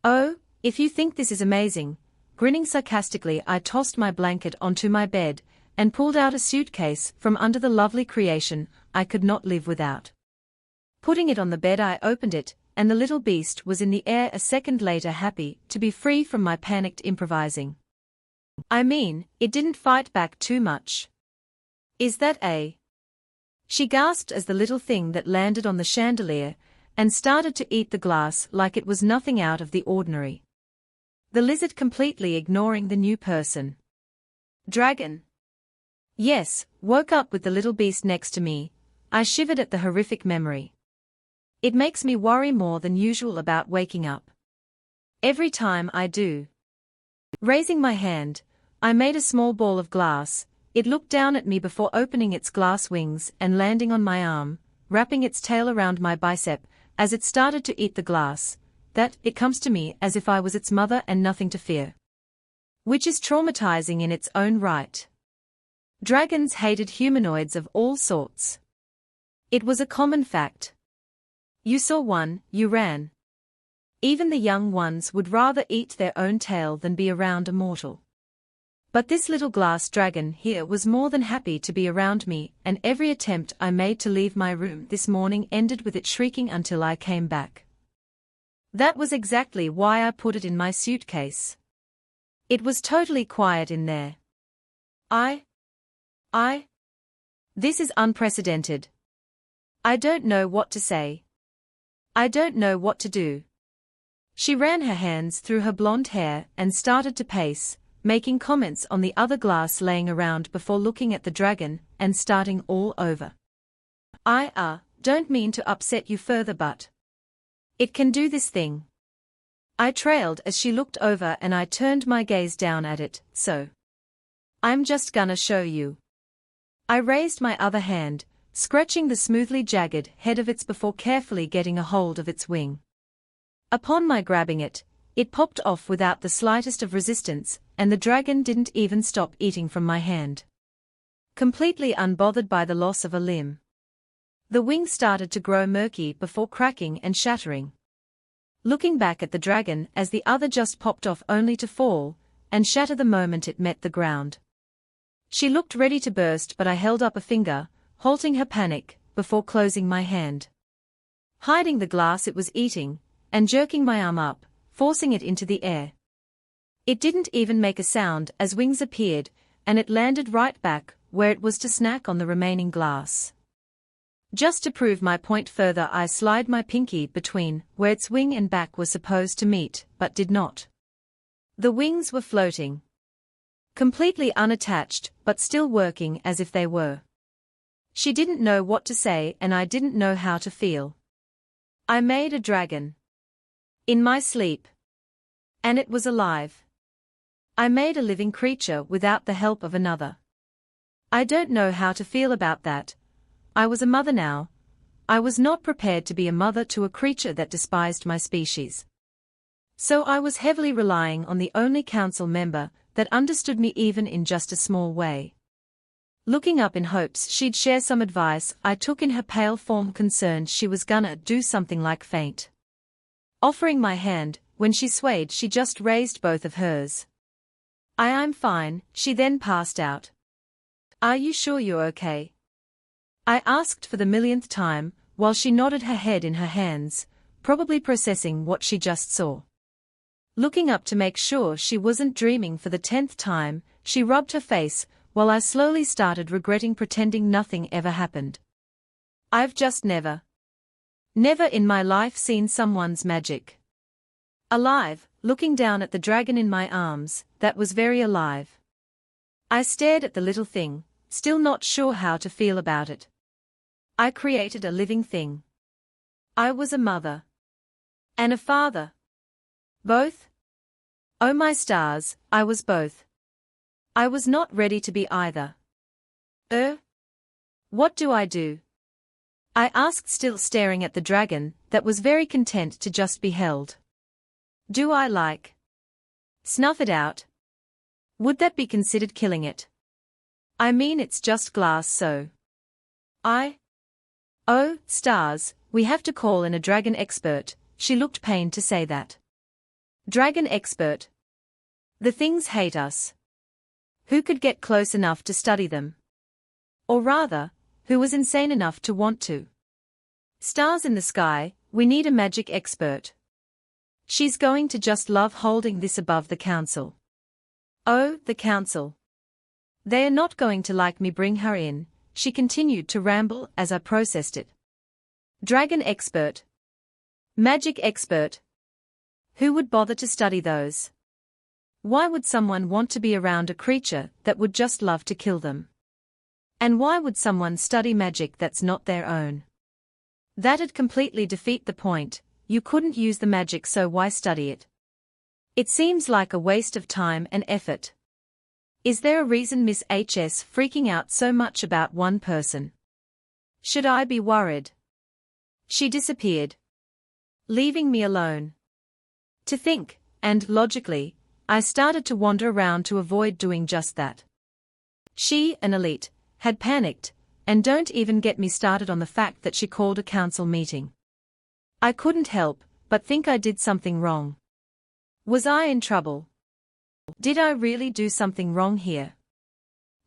Speaker 1: Oh, if you think this is amazing, grinning sarcastically I tossed my blanket onto my bed, and pulled out a suitcase from under the lovely creation I could not live without. Putting it on the bed I opened it, and the little beast was in the air a second later, happy to be free from my panicked improvising. I mean, it didn't fight back too much. Is that a? She gasped as the little thing that landed on the chandelier, and started to eat the glass like it was nothing out of the ordinary. The lizard completely ignoring the new person. Dragon. Yes, woke up with the little beast next to me. I shivered at the horrific memory. It makes me worry more than usual about waking up. Every time I do. Raising my hand, I made a small ball of glass. It looked down at me before opening its glass wings and landing on my arm, wrapping its tail around my bicep, as it started to eat the glass. That, it comes to me as if I was its mother and nothing to fear. Which is traumatizing in its own right. Dragons hated humanoids of all sorts. It was a common fact. You saw one, you ran. Even the young ones would rather eat their own tail than be around a mortal. But this little glass dragon here was more than happy to be around me, and every attempt I made to leave my room this morning ended with it shrieking until I came back. That was exactly why I put it in my suitcase. It was totally quiet in there. This is unprecedented. I don't know what to say. I don't know what to do. She ran her hands through her blonde hair and started to pace, making comments on the other glass laying around before looking at the dragon and starting all over. I don't mean to upset you further, but it can do this thing. I trailed as she looked over and I turned my gaze down at it, so I'm just gonna show you. I raised my other hand, scratching the smoothly jagged head of its before carefully getting a hold of its wing. Upon my grabbing it, it popped off without the slightest of resistance, and the dragon didn't even stop eating from my hand. Completely unbothered by the loss of a limb. The wing started to grow murky before cracking and shattering. Looking back at the dragon as the other just popped off only to fall and shatter the moment it met the ground. She looked ready to burst, but I held up a finger, halting her panic, before closing my hand. Hiding the glass it was eating, and jerking my arm up, forcing it into the air. It didn't even make a sound as wings appeared, and it landed right back where it was to snack on the remaining glass. Just to prove my point further, I slid my pinky between where its wing and back were supposed to meet, but did not. The wings were floating. Completely unattached, but still working as if they were. She didn't know what to say and I didn't know how to feel. I made a dragon. In my sleep. And it was alive. I made a living creature without the help of another. I don't know how to feel about that. I was a mother now. I was not prepared to be a mother to a creature that despised my species. So I was heavily relying on the only council member that understood me even in just a small way. Looking up in hopes she'd share some advice, I took in her pale form, concerned she was gonna do something like faint. Offering my hand, when she swayed she just raised both of hers. I'm fine, she then passed out. Are you sure you're okay? I asked for the millionth time, while she nodded her head in her hands, probably processing what she just saw. Looking up to make sure she wasn't dreaming for the 10th time, she rubbed her face, while I slowly started regretting pretending nothing ever happened. I've just never in my life seen someone's magic. Alive, looking down at the dragon in my arms, that was very alive. I stared at the little thing, still not sure how to feel about it. I created a living thing. I was a mother. And a father. Both? Oh my stars, I was both. I was not ready to be either. What do I do? I asked, still staring at the dragon, that was very content to just be held. Do I snuff it out? Would that be considered killing it? I mean, it's just glass, so. Oh, stars, we have to call in a dragon expert. She looked pained to say that. Dragon expert? The things hate us. Who could get close enough to study them? Or rather, who was insane enough to want to? Stars in the sky, we need a magic expert. She's going to just love holding this above the council. Oh, the council. They are not going to like me. Bring her in, she continued to ramble as I processed it. Dragon expert. Magic expert. Who would bother to study those? Why would someone want to be around a creature that would just love to kill them? And why would someone study magic that's not their own? That'd completely defeat the point. You couldn't use the magic, so why study it? It seems like a waste of time and effort. Is there a reason Miss HS freaking out so much about one person? Should I be worried? She disappeared, leaving me alone. To think, and logically, I started to wander around to avoid doing just that. She, an elite, had panicked, and don't even get me started on the fact that she called a council meeting. I couldn't help but think I did something wrong. Was I in trouble? Did I really do something wrong here?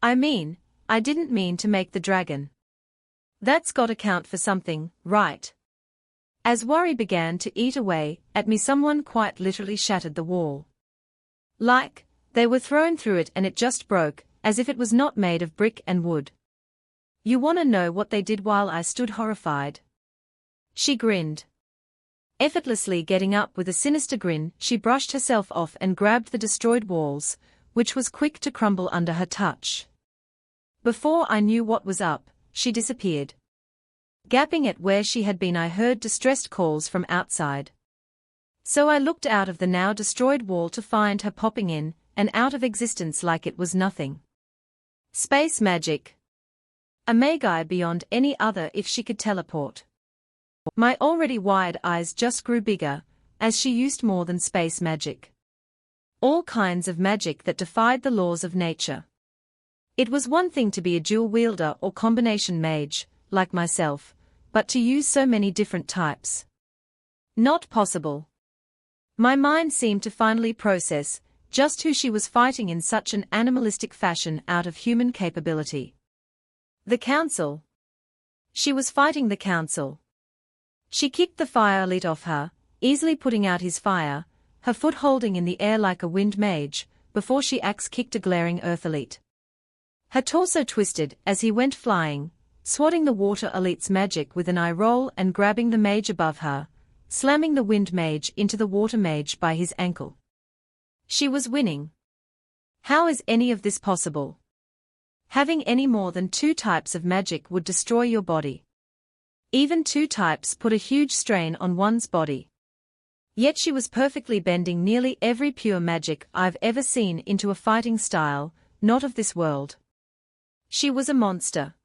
Speaker 1: I mean, I didn't mean to make the dragon. That's gotta count for something, right? As worry began to eat away at me, someone quite literally shattered the wall. Like, they were thrown through it and it just broke, as if it was not made of brick and wood. You wanna know what they did while I stood horrified? She grinned. Effortlessly getting up with a sinister grin, she brushed herself off and grabbed the destroyed walls, which was quick to crumble under her touch. Before I knew what was up, she disappeared. Gapping at where she had been, I heard distressed calls from outside. So I looked out of the now destroyed wall to find her popping in and out of existence like it was nothing. Space magic. A magi beyond any other if she could teleport. My already wide eyes just grew bigger, as she used more than space magic. All kinds of magic that defied the laws of nature. It was one thing to be a dual wielder or combination mage, like myself, but to use so many different types. Not possible. My mind seemed to finally process just who she was fighting in such an animalistic fashion out of human capability. The council. She was fighting the council. She kicked the fire elite off her, easily putting out his fire, her foot holding in the air like a wind mage, before she axe-kicked a glaring earth elite. Her torso twisted as he went flying, swatting the water elite's magic with an eye roll and grabbing the mage above her, slamming the wind mage into the water mage by his ankle. She was winning. How is any of this possible? Having any more than 2 types of magic would destroy your body. Even 2 types put a huge strain on one's body. Yet she was perfectly bending nearly every pure magic I've ever seen into a fighting style, not of this world. She was a monster.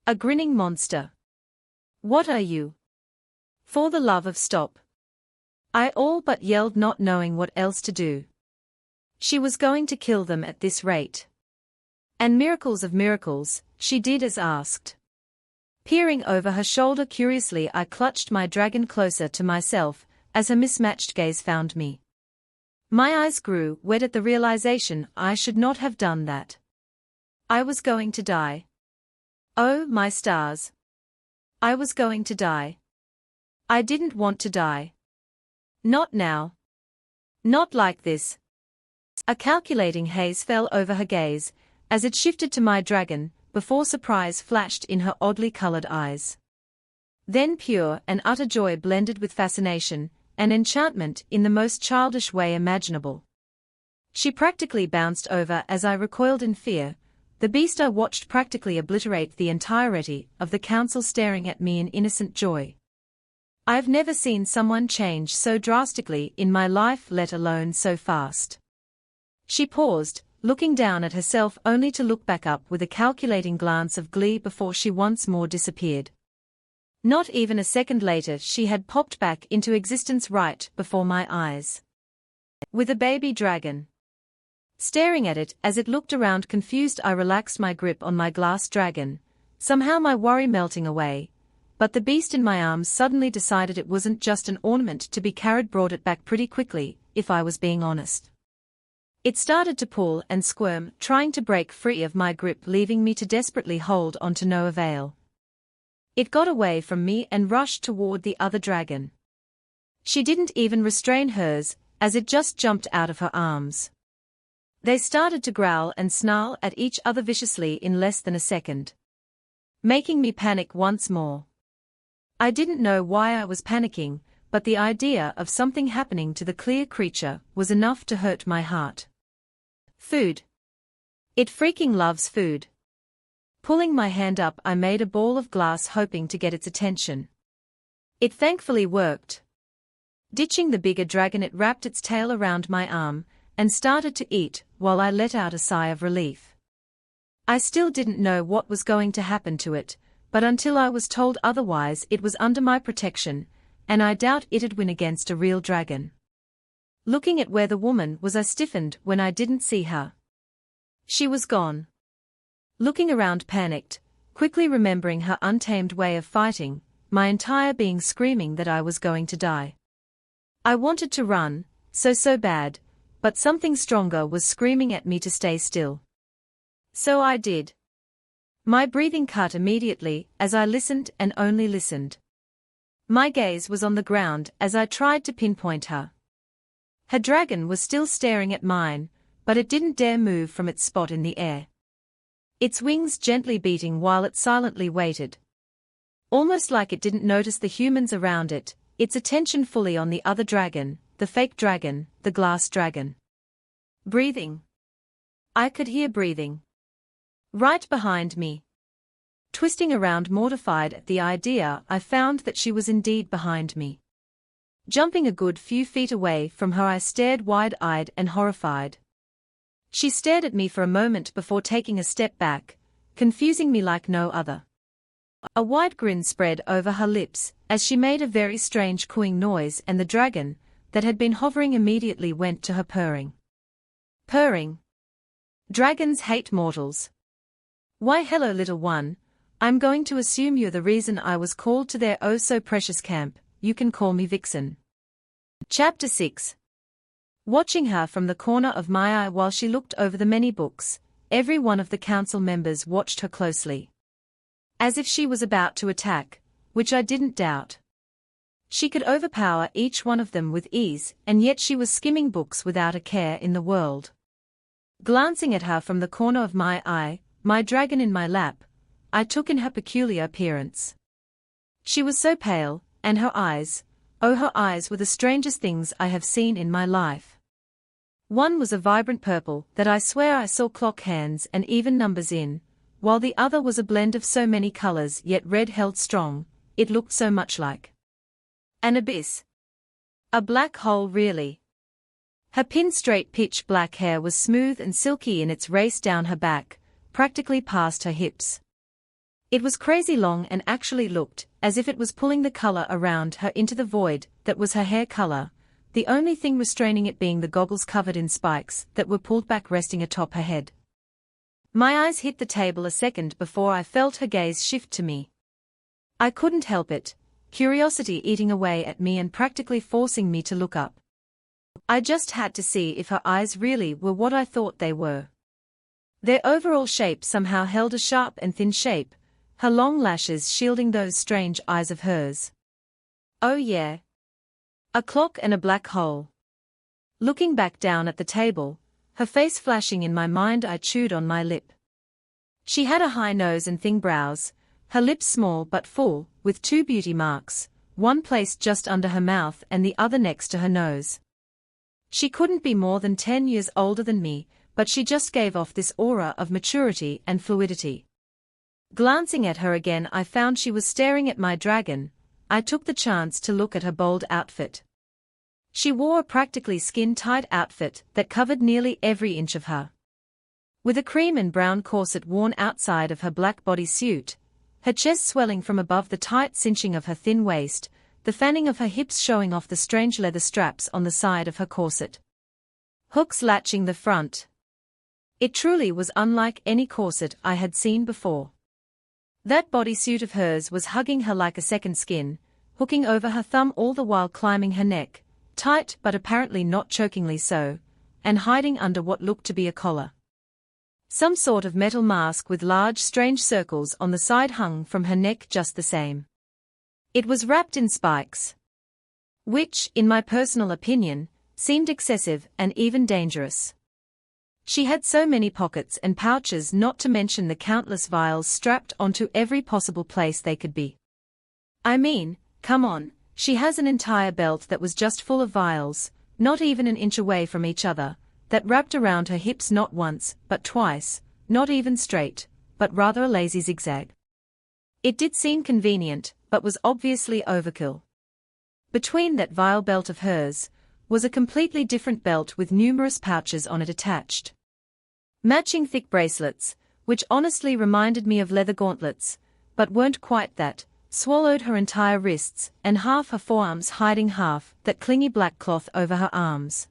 Speaker 1: A grinning monster. What are you? For the love of stop. I all but yelled, not knowing what else to do. She was going to kill them at this rate. And miracles of miracles, she did as asked. Peering over her shoulder curiously, I clutched my dragon closer to myself, as her mismatched gaze found me. My eyes grew wet at the realization I should not have done that. I was going to die. Oh, my stars. I was going to die. I didn't want to die. Not now. Not like this. A calculating haze fell over her gaze, as it shifted to my dragon, before surprise flashed in her oddly colored eyes. Then pure and utter joy blended with fascination and enchantment in the most childish way imaginable. She practically bounced over as I recoiled in fear, the beast I watched practically obliterate the entirety of the council staring at me in innocent joy. I've never seen someone change so drastically in my life, let alone so fast. She paused, looking down at herself only to look back up with a calculating glance of glee before she once more disappeared. Not even a second later she had popped back into existence right before my eyes. With a baby dragon. Staring at it as it looked around confused, I relaxed my grip on my glass dragon, somehow my worry melting away, but the beast in my arms suddenly decided it wasn't just an ornament to be carried, brought it back pretty quickly, if I was being honest. It started to pull and squirm, trying to break free of my grip, leaving me to desperately hold on to no avail. It got away from me and rushed toward the other dragon. She didn't even restrain hers, as it just jumped out of her arms. They started to growl and snarl at each other viciously in less than a second, making me panic once more. I didn't know why I was panicking, but the idea of something happening to the clear creature was enough to hurt my heart. Food. It freaking loves food. Pulling my hand up, I made a ball of glass, hoping to get its attention. It thankfully worked. Ditching the bigger dragon, it wrapped its tail around my arm and started to eat, while I let out a sigh of relief. I still didn't know what was going to happen to it, but until I was told otherwise, it was under my protection, and I doubt it'd win against a real dragon. Looking at where the woman was, I stiffened when I didn't see her. She was gone. Looking around, panicked, quickly remembering her untamed way of fighting, my entire being screaming that I was going to die. I wanted to run, so bad, but something stronger was screaming at me to stay still. So I did. My breathing cut immediately as I listened and only listened. My gaze was on the ground as I tried to pinpoint her. Her dragon was still staring at mine, but it didn't dare move from its spot in the air. Its wings gently beating while it silently waited. Almost like it didn't notice the humans around it, its attention fully on the other dragon, the fake dragon, the glass dragon. Breathing. I could hear breathing. Right behind me. Twisting around, mortified at the idea, I found that she was indeed behind me. Jumping a good few feet away from her, I stared wide-eyed and horrified. She stared at me for a moment before taking a step back, confusing me like no other. A wide grin spread over her lips as she made a very strange cooing noise, and the dragon, that had been hovering, immediately went to her purring. Purring. Dragons hate mortals. Why, hello little one, I'm going to assume you're the reason I was called to their oh-so-precious camp. You can call me Vixen. Chapter 6. Watching her from the corner of my eye while she looked over the many books, every one of the council members watched her closely. As if she was about to attack, which I didn't doubt. She could overpower each one of them with ease, and yet she was skimming books without a care in the world. Glancing at her from the corner of my eye, my dragon in my lap, I took in her peculiar appearance. She was so pale, and her eyes, oh, her eyes were the strangest things I have seen in my life. One was a vibrant purple that I swear I saw clock hands and even numbers in, while the other was a blend of so many colors yet red held strong. It looked so much like an abyss. A black hole, really. Her pin-straight pitch black hair was smooth and silky in its race down her back, practically past her hips. It was crazy long and actually looked as if it was pulling the color around her into the void that was her hair color, the only thing restraining it being the goggles covered in spikes that were pulled back, resting atop her head. My eyes hit the table a second before I felt her gaze shift to me. I couldn't help it, curiosity eating away at me and practically forcing me to look up. I just had to see if her eyes really were what I thought they were. Their overall shape somehow held a sharp and thin shape, her long lashes shielding those strange eyes of hers. Oh yeah. A clock and a black hole. Looking back down at the table, her face flashing in my mind, I chewed on my lip. She had a high nose and thin brows, her lips small but full, with two beauty marks, one placed just under her mouth and the other next to her nose. She couldn't be more than 10 years older than me, but she just gave off this aura of maturity and fluidity. Glancing at her again, I found she was staring at my dragon. I took the chance to look at her bold outfit. She wore a practically skin-tight outfit that covered nearly every inch of her. With a cream and brown corset worn outside of her black bodysuit, her chest swelling from above the tight cinching of her thin waist, the fanning of her hips showing off the strange leather straps on the side of her corset. Hooks latching the front. It truly was unlike any corset I had seen before. That bodysuit of hers was hugging her like a second skin, hooking over her thumb all the while climbing her neck, tight but apparently not chokingly so, and hiding under what looked to be a collar. Some sort of metal mask with large strange circles on the side hung from her neck just the same. It was wrapped in spikes, which, in my personal opinion, seemed excessive and even dangerous. She had so many pockets and pouches, not to mention the countless vials strapped onto every possible place they could be. I mean, come on, she has an entire belt that was just full of vials, not even an inch away from each other, that wrapped around her hips not once, but twice, not even straight, but rather a lazy zigzag. It did seem convenient, but was obviously overkill. Between that vial belt of hers was a completely different belt with numerous pouches on it attached. Matching thick bracelets, which honestly reminded me of leather gauntlets, but weren't quite that, swallowed her entire wrists and half her forearms, hiding half that clingy black cloth over her arms.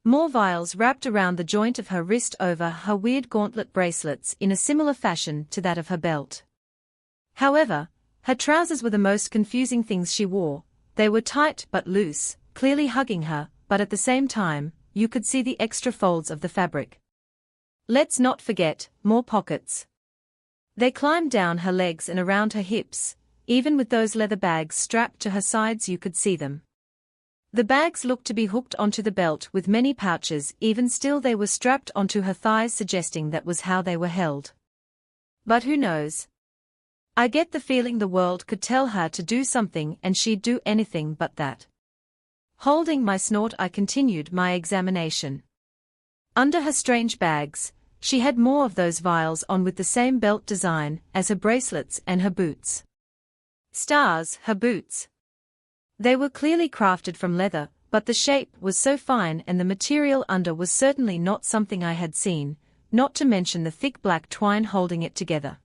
Speaker 1: More vials wrapped around the joint of her wrist over her weird gauntlet bracelets in a similar fashion to that of her belt. However, her trousers were the most confusing things she wore. They were tight but loose, clearly hugging her, but at the same time, you could see the extra folds of the fabric. Let's not forget, more pockets. They climbed down her legs and around her hips. Even with those leather bags strapped to her sides you could see them. The bags looked to be hooked onto the belt with many pouches. Even still they were strapped onto her thighs, suggesting that was how they were held. But who knows? I get the feeling the world could tell her to do something and she'd do anything but that. Holding my snort, I continued my examination. Under her strange bags, she had more of those vials on with the same belt design as her bracelets and her boots. Stars, her boots. They were clearly crafted from leather, but the shape was so fine and the material under was certainly not something I had seen, not to mention the thick black twine holding it together.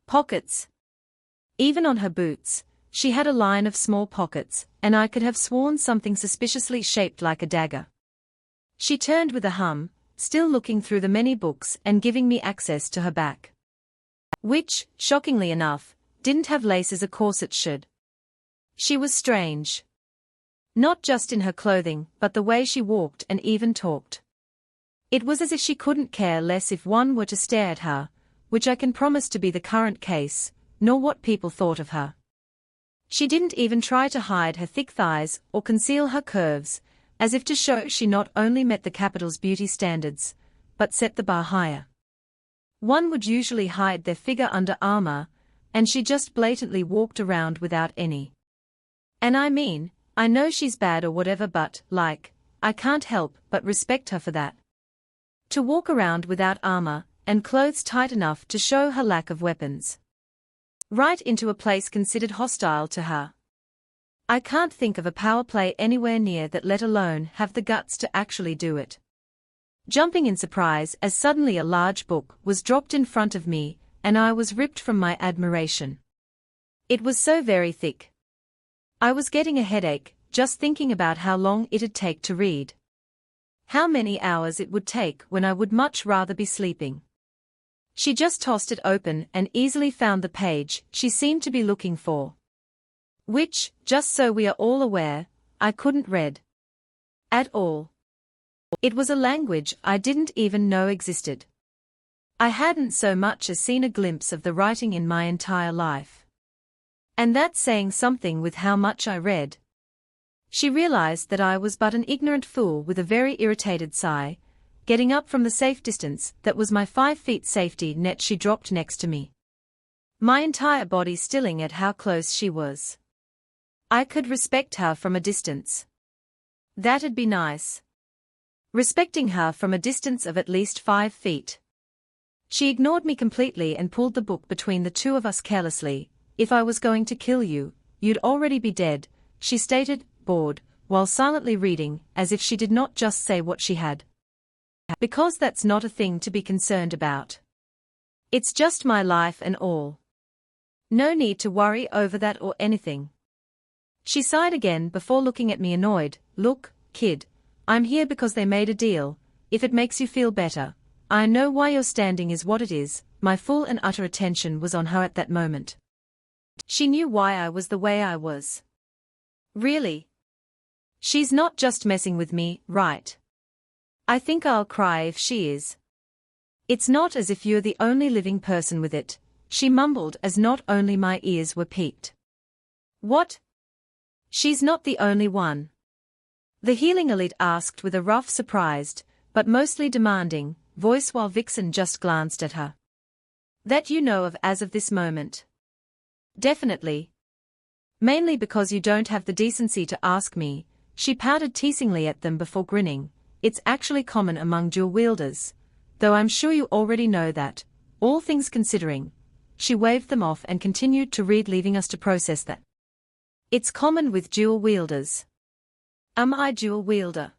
Speaker 1: Pockets. Even on her boots, she had a line of small pockets, and I could have sworn something suspiciously shaped like a dagger. She turned with a hum, still looking through the many books and giving me access to her back, which, shockingly enough, didn't have lace as a corset should. She was strange. Not just in her clothing, but the way she walked and even talked. It was as if she couldn't care less if one were to stare at her, which I can promise to be the current case, nor what people thought of her. She didn't even try to hide her thick thighs or conceal her curves, as if to show she not only met the capital's beauty standards, but set the bar higher. One would usually hide their figure under armor, and she just blatantly walked around without any. And I mean, I know she's bad or whatever, but, I can't help but respect her for that. To walk around without armor, and clothes tight enough to show her lack of weapons. Right into a place considered hostile to her. I can't think of a power play anywhere near that, let alone have the guts to actually do it. Jumping in surprise as suddenly a large book was dropped in front of me, and I was ripped from my admiration. It was so very thick. I was getting a headache, just thinking about how long it'd take to read. How many hours it would take when I would much rather be sleeping. She just tossed it open and easily found the page she seemed to be looking for. Which, just so we are all aware, I couldn't read. At all. It was a language I didn't even know existed. I hadn't so much as seen a glimpse of the writing in my entire life. And that's saying something with how much I read. She realized that I was but an ignorant fool with a very irritated sigh. Getting up from the safe distance that was my 5 feet safety net, she dropped next to me. My entire body stilling at how close she was. I could respect her from a distance. That'd be nice. Respecting her from a distance of at least 5 feet. She ignored me completely and pulled the book between the two of us carelessly. If I was going to kill you, you'd already be dead, she stated, bored, while silently reading, as if she did not just say what she had. Because that's not a thing to be concerned about. It's just my life and all. No need to worry over that or anything. She sighed again before looking at me annoyed. Look, kid, I'm here because they made a deal. If it makes you feel better, I know why your standing is what it is. My full and utter attention was on her at that moment. She knew why I was the way I was. Really? She's not just messing with me, right? I think I'll cry if she is. It's not as if you're the only living person with it, she mumbled as not only my ears were peaked. What? She's not the only one. The healing elite asked with a rough, surprised, but mostly demanding, voice while Vixen just glanced at her. That you know of as of this moment. Definitely. Mainly because you don't have the decency to ask me, she pouted teasingly at them before grinning. It's actually common among dual wielders, though I'm sure you already know that, all things considering. She waved them off and continued to read, leaving us to process that. It's common with dual wielders. Am I dual wielder?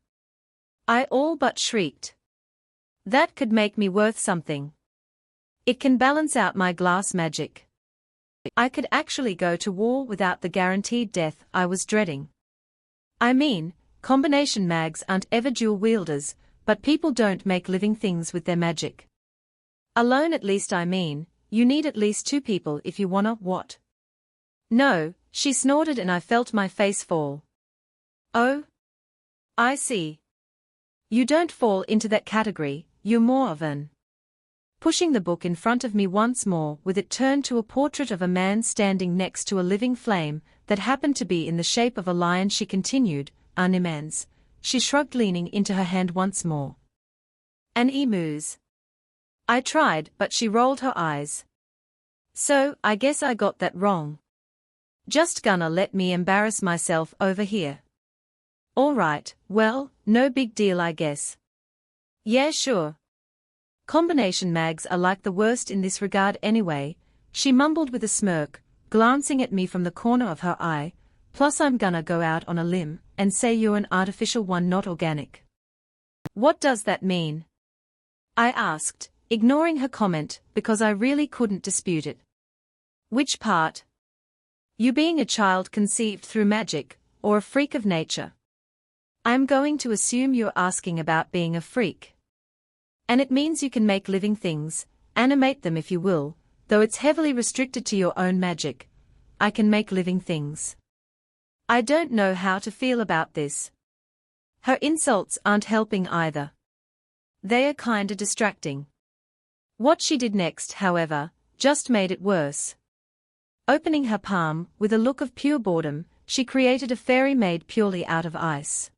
Speaker 1: I all but shrieked. That could make me worth something. It can balance out my glass magic. I could actually go to war without the guaranteed death I was dreading. I mean, combination mags aren't ever dual wielders, but people don't make living things with their magic. Alone at least, I mean, you need at least two people if you wanna what? No, she snorted and I felt my face fall. Oh? I see. You don't fall into that category, you're more of an. Pushing the book in front of me once more with it turned to a portrait of a man standing next to a living flame that happened to be in the shape of a lion, she continued, an immense. She shrugged, leaning into her hand once more. An emu's. I tried, but she rolled her eyes. So, I guess I got that wrong. Just gonna let me embarrass myself over here. All right, well, no big deal I guess. Yeah, sure. Combination mags are like the worst in this regard anyway, she mumbled with a smirk, glancing at me from the corner of her eye, plus I'm gonna go out on a limb and say you're an artificial one, not organic. What does that mean? I asked, ignoring her comment because I really couldn't dispute it. Which part? You being a child conceived through magic, or a freak of nature? I'm going to assume you're asking about being a freak. And it means you can make living things, animate them if you will, though it's heavily restricted to your own magic. I can make living things. I don't know how to feel about this. Her insults aren't helping either. They are kinda distracting. What she did next, however, just made it worse. Opening her palm, with a look of pure boredom, she created a fairy made purely out of ice.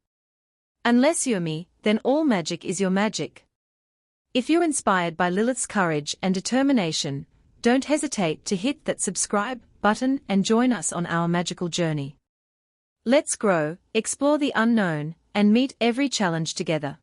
Speaker 1: Unless you're me, then all magic is your magic. If you're inspired by Lilith's courage and determination, don't hesitate to hit that subscribe button and join us on our magical journey. Let's grow, explore the unknown, and meet every challenge together.